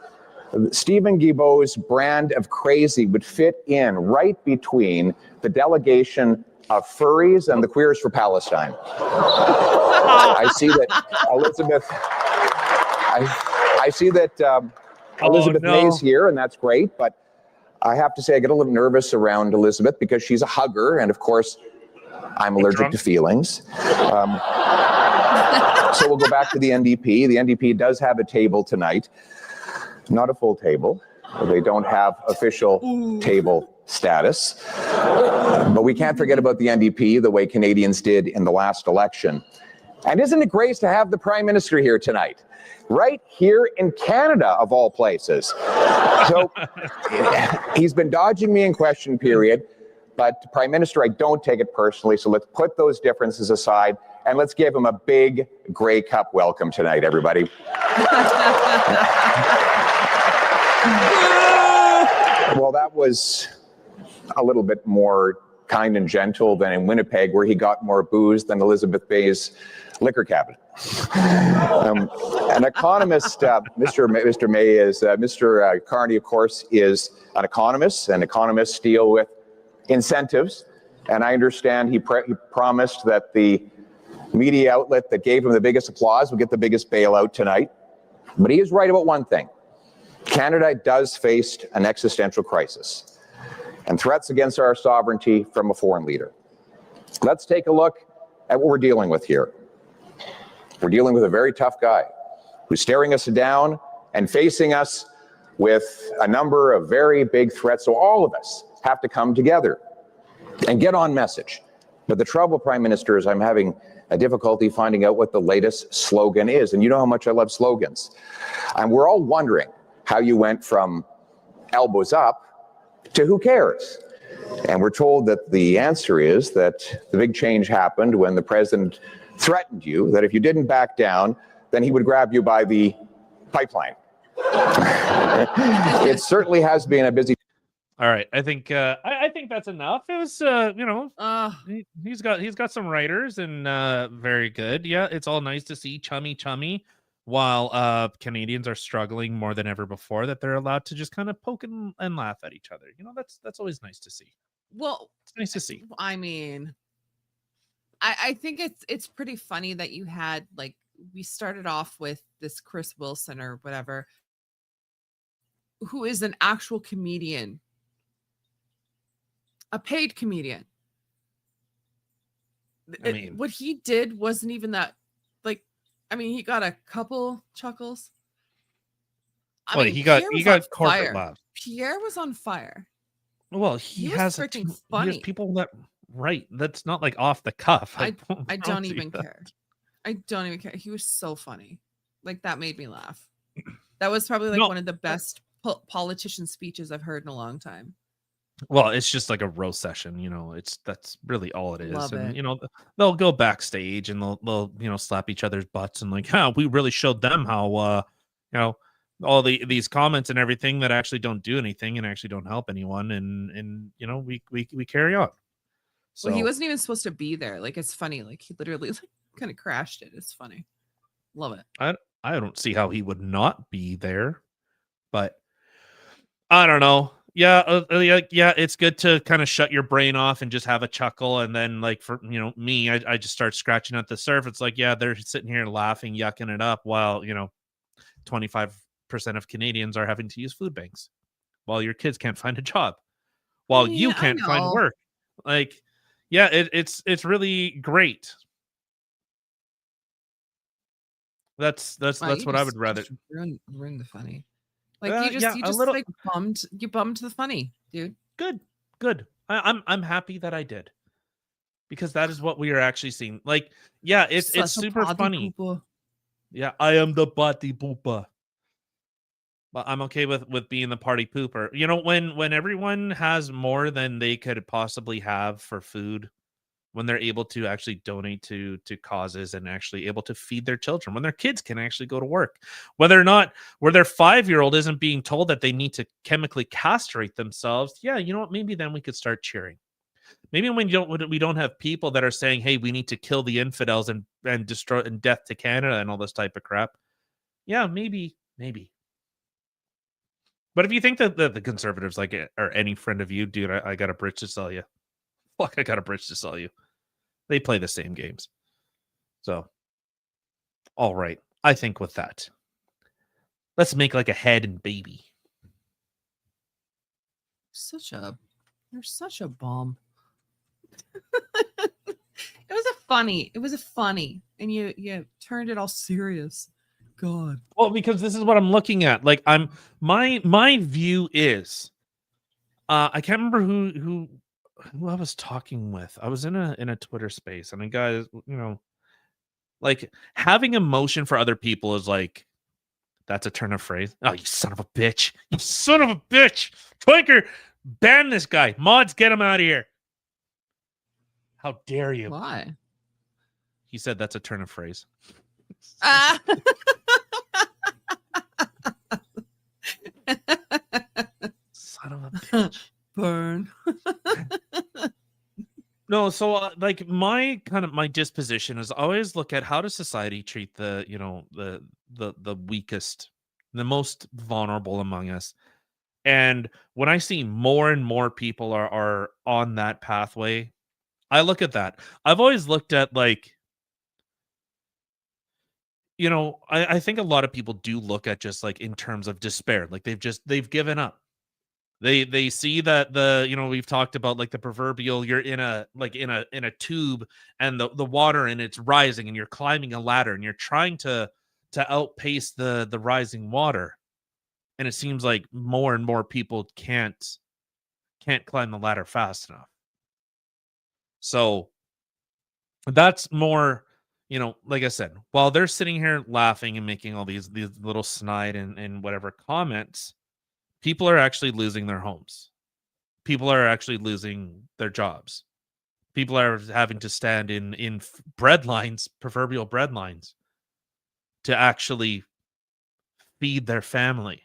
Speaker 9: Stephen Guilbeault's brand of crazy would fit in right between the delegation of furries and the Queers for Palestine. I see that Elizabeth... I see that Elizabeth May's here, and that's great, but I have to say I get a little nervous around Elizabeth because she's a hugger, and of course, I'm allergic to feelings. So we'll go back to the NDP. The NDP does have a table tonight, not a full table. They don't have official table status. But we can't forget about the NDP the way Canadians did in the last election. And isn't it great to have the Prime Minister here tonight? Right here in Canada, of all places. So he's been dodging me in question period. But Prime Minister, I don't take it personally. So let's put those differences aside and let's give him a big Grey Cup welcome tonight, everybody. Well, that was a little bit more kind and gentle than in Winnipeg, where he got more booze than Elizabeth Bay's liquor cabinet. An economist, Mr. May is, Mr. Carney, of course, is an economist, and economists deal with incentives. And I understand he promised that the media outlet that gave him the biggest applause would get the biggest bailout tonight. But he is right about one thing. Canada does face an existential crisis and threats against our sovereignty from a foreign leader. Let's take a look at what we're dealing with here. We're dealing with a very tough guy who's staring us down and facing us with a number of very big threats. So all of us have to come together and get on message. But the trouble, Prime Minister, is I'm having a difficulty finding out what the latest slogan is. And you know how much I love slogans. And we're all wondering how you went from elbows up to who cares? And we're told that the answer is that the big change happened when the president threatened you that if you didn't back down, then he would grab you by the pipeline. It certainly has been a busy.
Speaker 2: All right, I think that's enough. It was he's got some writers and very good. Yeah, it's all nice to see chummy while Canadians are struggling more than ever before, that they're allowed to just kind of poke and laugh at each other. You know, that's always nice to see.
Speaker 1: Well,
Speaker 2: it's nice to see.
Speaker 1: I mean, I think it's pretty funny that you had, like, we started off with this Chris Wilson or whatever, who is an actual comedian, a paid comedian.
Speaker 2: I mean,
Speaker 1: what he did wasn't even that, like, I mean, he got a couple chuckles.
Speaker 2: Well, he got corporate laughs.
Speaker 1: Pierre was on fire.
Speaker 2: Well, he has
Speaker 1: freaking
Speaker 2: he
Speaker 1: funny.
Speaker 2: has people that that's not like off the cuff.
Speaker 1: I don't even care. I don't even care. He was so funny. Like, that made me laugh. That was probably like one of the best politician speeches I've heard in a long time.
Speaker 2: Well, it's just like a roast session, you know. That's really all it is.
Speaker 1: Love
Speaker 2: and
Speaker 1: it.
Speaker 2: you know, they'll go backstage and they'll you know, slap each other's butts and like, we really showed them how you know, all these comments and everything that actually don't do anything and actually don't help anyone, and you know, we carry on. So
Speaker 1: Well, he wasn't even supposed to be there. Like, it's funny. Like, he literally kind of crashed it. It's funny. Love it.
Speaker 2: I don't see how he would not be there, but I don't know. Yeah, it's good to kind of shut your brain off and just have a chuckle, and then, like, for, you know, me, I just start scratching at the surface. It's like, yeah, they're sitting here laughing, yucking it up, while, you know, 25% of Canadians are having to use food banks, while your kids can't find a job, while you can't find work. Like, yeah, it's really great. That's what I would rather.
Speaker 1: Ruin the funny. Like, you bummed the funny, dude.
Speaker 2: Good. I'm happy that I did, because that is what we are actually seeing. Like, yeah, it's super funny.
Speaker 1: Pooper.
Speaker 2: Yeah, I am the party pooper. But I'm okay with being the party pooper. You know, when everyone has more than they could possibly have for food, when they're able to actually donate to causes and actually able to feed their children, when their kids can actually go to work, where their 5-year-old isn't being told that they need to chemically castrate themselves. Yeah, you know what? Maybe then we could start cheering. Maybe when we don't have people that are saying, hey, we need to kill the infidels and destroy and death to Canada and all this type of crap. Yeah, maybe. But if you think that the conservatives like it, or any friend of you, dude, I got a bridge to sell you. Fuck, I got a bridge to sell you. They play the same games. So, all right. I think with that, let's make like a head and baby.
Speaker 1: You're such a bomb. It was a funny, and you turned it all serious. God.
Speaker 2: Well, because this is what I'm looking at. Like my view is, I can't remember who I was talking with. I was in a Twitter space, and a guy, like having emotion for other people is like, that's a turn of phrase. Oh, you son of a bitch! You son of a bitch! Twinker, ban this guy. Mods, get him out of here. How dare you?
Speaker 1: Why?
Speaker 2: He said that's a turn of phrase.
Speaker 1: Ah.
Speaker 2: Son of a bitch.
Speaker 1: Burn.
Speaker 2: No, so like my disposition is always look at how does society treat the the weakest, the most vulnerable among us. And when I see more and more people are on that pathway, I look at that. I've always looked at like, I think a lot of people do look at just like in terms of despair, like they've given up. They see that we've talked about like the proverbial, you're in a tube and the water and it's rising and you're climbing a ladder and you're trying to outpace the rising water, and it seems like more and more people can't climb the ladder fast enough. So that's more, like I said, while they're sitting here laughing and making all these little snide and whatever comments, people are actually losing their homes. People are actually losing their jobs. People are having to stand in bread lines, proverbial bread lines, to actually feed their family.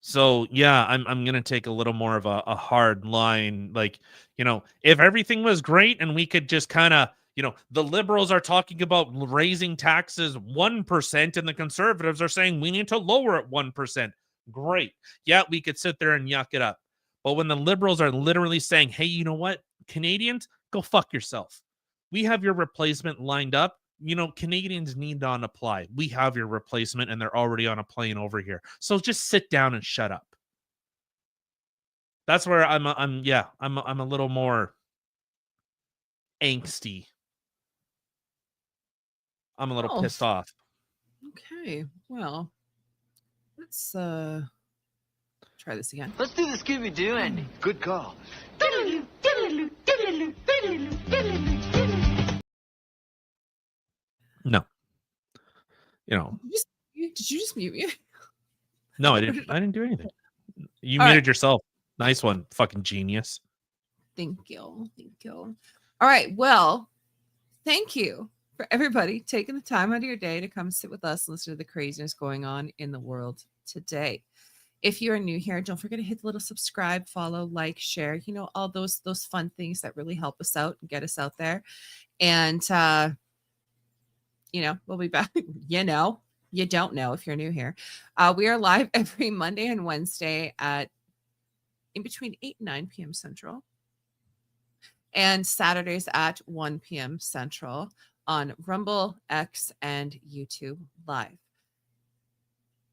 Speaker 2: So yeah, I'm gonna take a little more of a hard line. Like, if everything was great and we could just kind of, the liberals are talking about raising taxes 1% and the conservatives are saying we need to lower it 1%. Great. Yeah, we could sit there and yuck it up. But when the liberals are literally saying, hey, you know what? Canadians, go fuck yourself. We have your replacement lined up. Canadians need not apply. We have your replacement and they're already on a plane over here. So just sit down and shut up. That's where I'm a little more angsty. I'm a little pissed off.
Speaker 1: Okay. Well, let's try this again.
Speaker 11: Let's do the Scooby-Doo ending.
Speaker 4: Good call.
Speaker 2: No.
Speaker 1: Did you just mute me?
Speaker 2: No, I didn't do anything. You
Speaker 1: All
Speaker 2: muted
Speaker 1: right.
Speaker 2: yourself. Nice one, fucking genius.
Speaker 1: Thank you. All right. Well, thank you for everybody taking the time out of your day to come sit with us and listen to the craziness going on in the world today. If you are new here, don't forget to hit the little subscribe, follow, like, share, all those fun things that really help us out and get us out there. And we'll be back. You don't know if you're new here. We are live every Monday and Wednesday at in between 8 and 9 p.m. Central, and Saturdays at 1 p.m. Central on Rumble, X, and YouTube Live.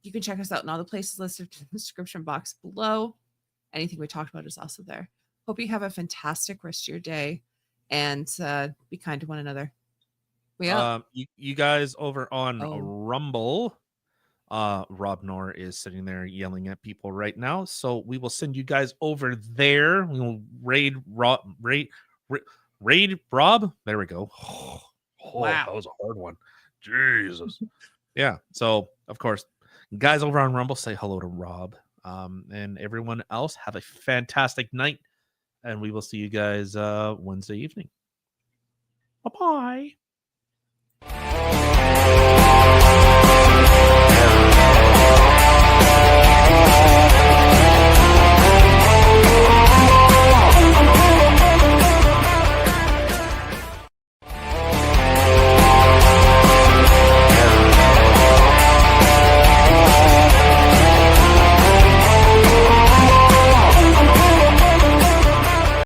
Speaker 1: You can check us out in all the places listed in the description box below. Anything we talked about is also there. Hope you have a fantastic rest of your day, and be kind to one another.
Speaker 2: You guys over on Rumble, Rob Knorr is sitting there yelling at people right now, so we will send you guys over there. We will raid Rob. There we go.
Speaker 1: Wow,
Speaker 2: that was a hard one. Jesus. Yeah. So of course, guys over on Rumble, say hello to Rob. And everyone else, have a fantastic night, and we will see you guys Wednesday evening. Bye-bye.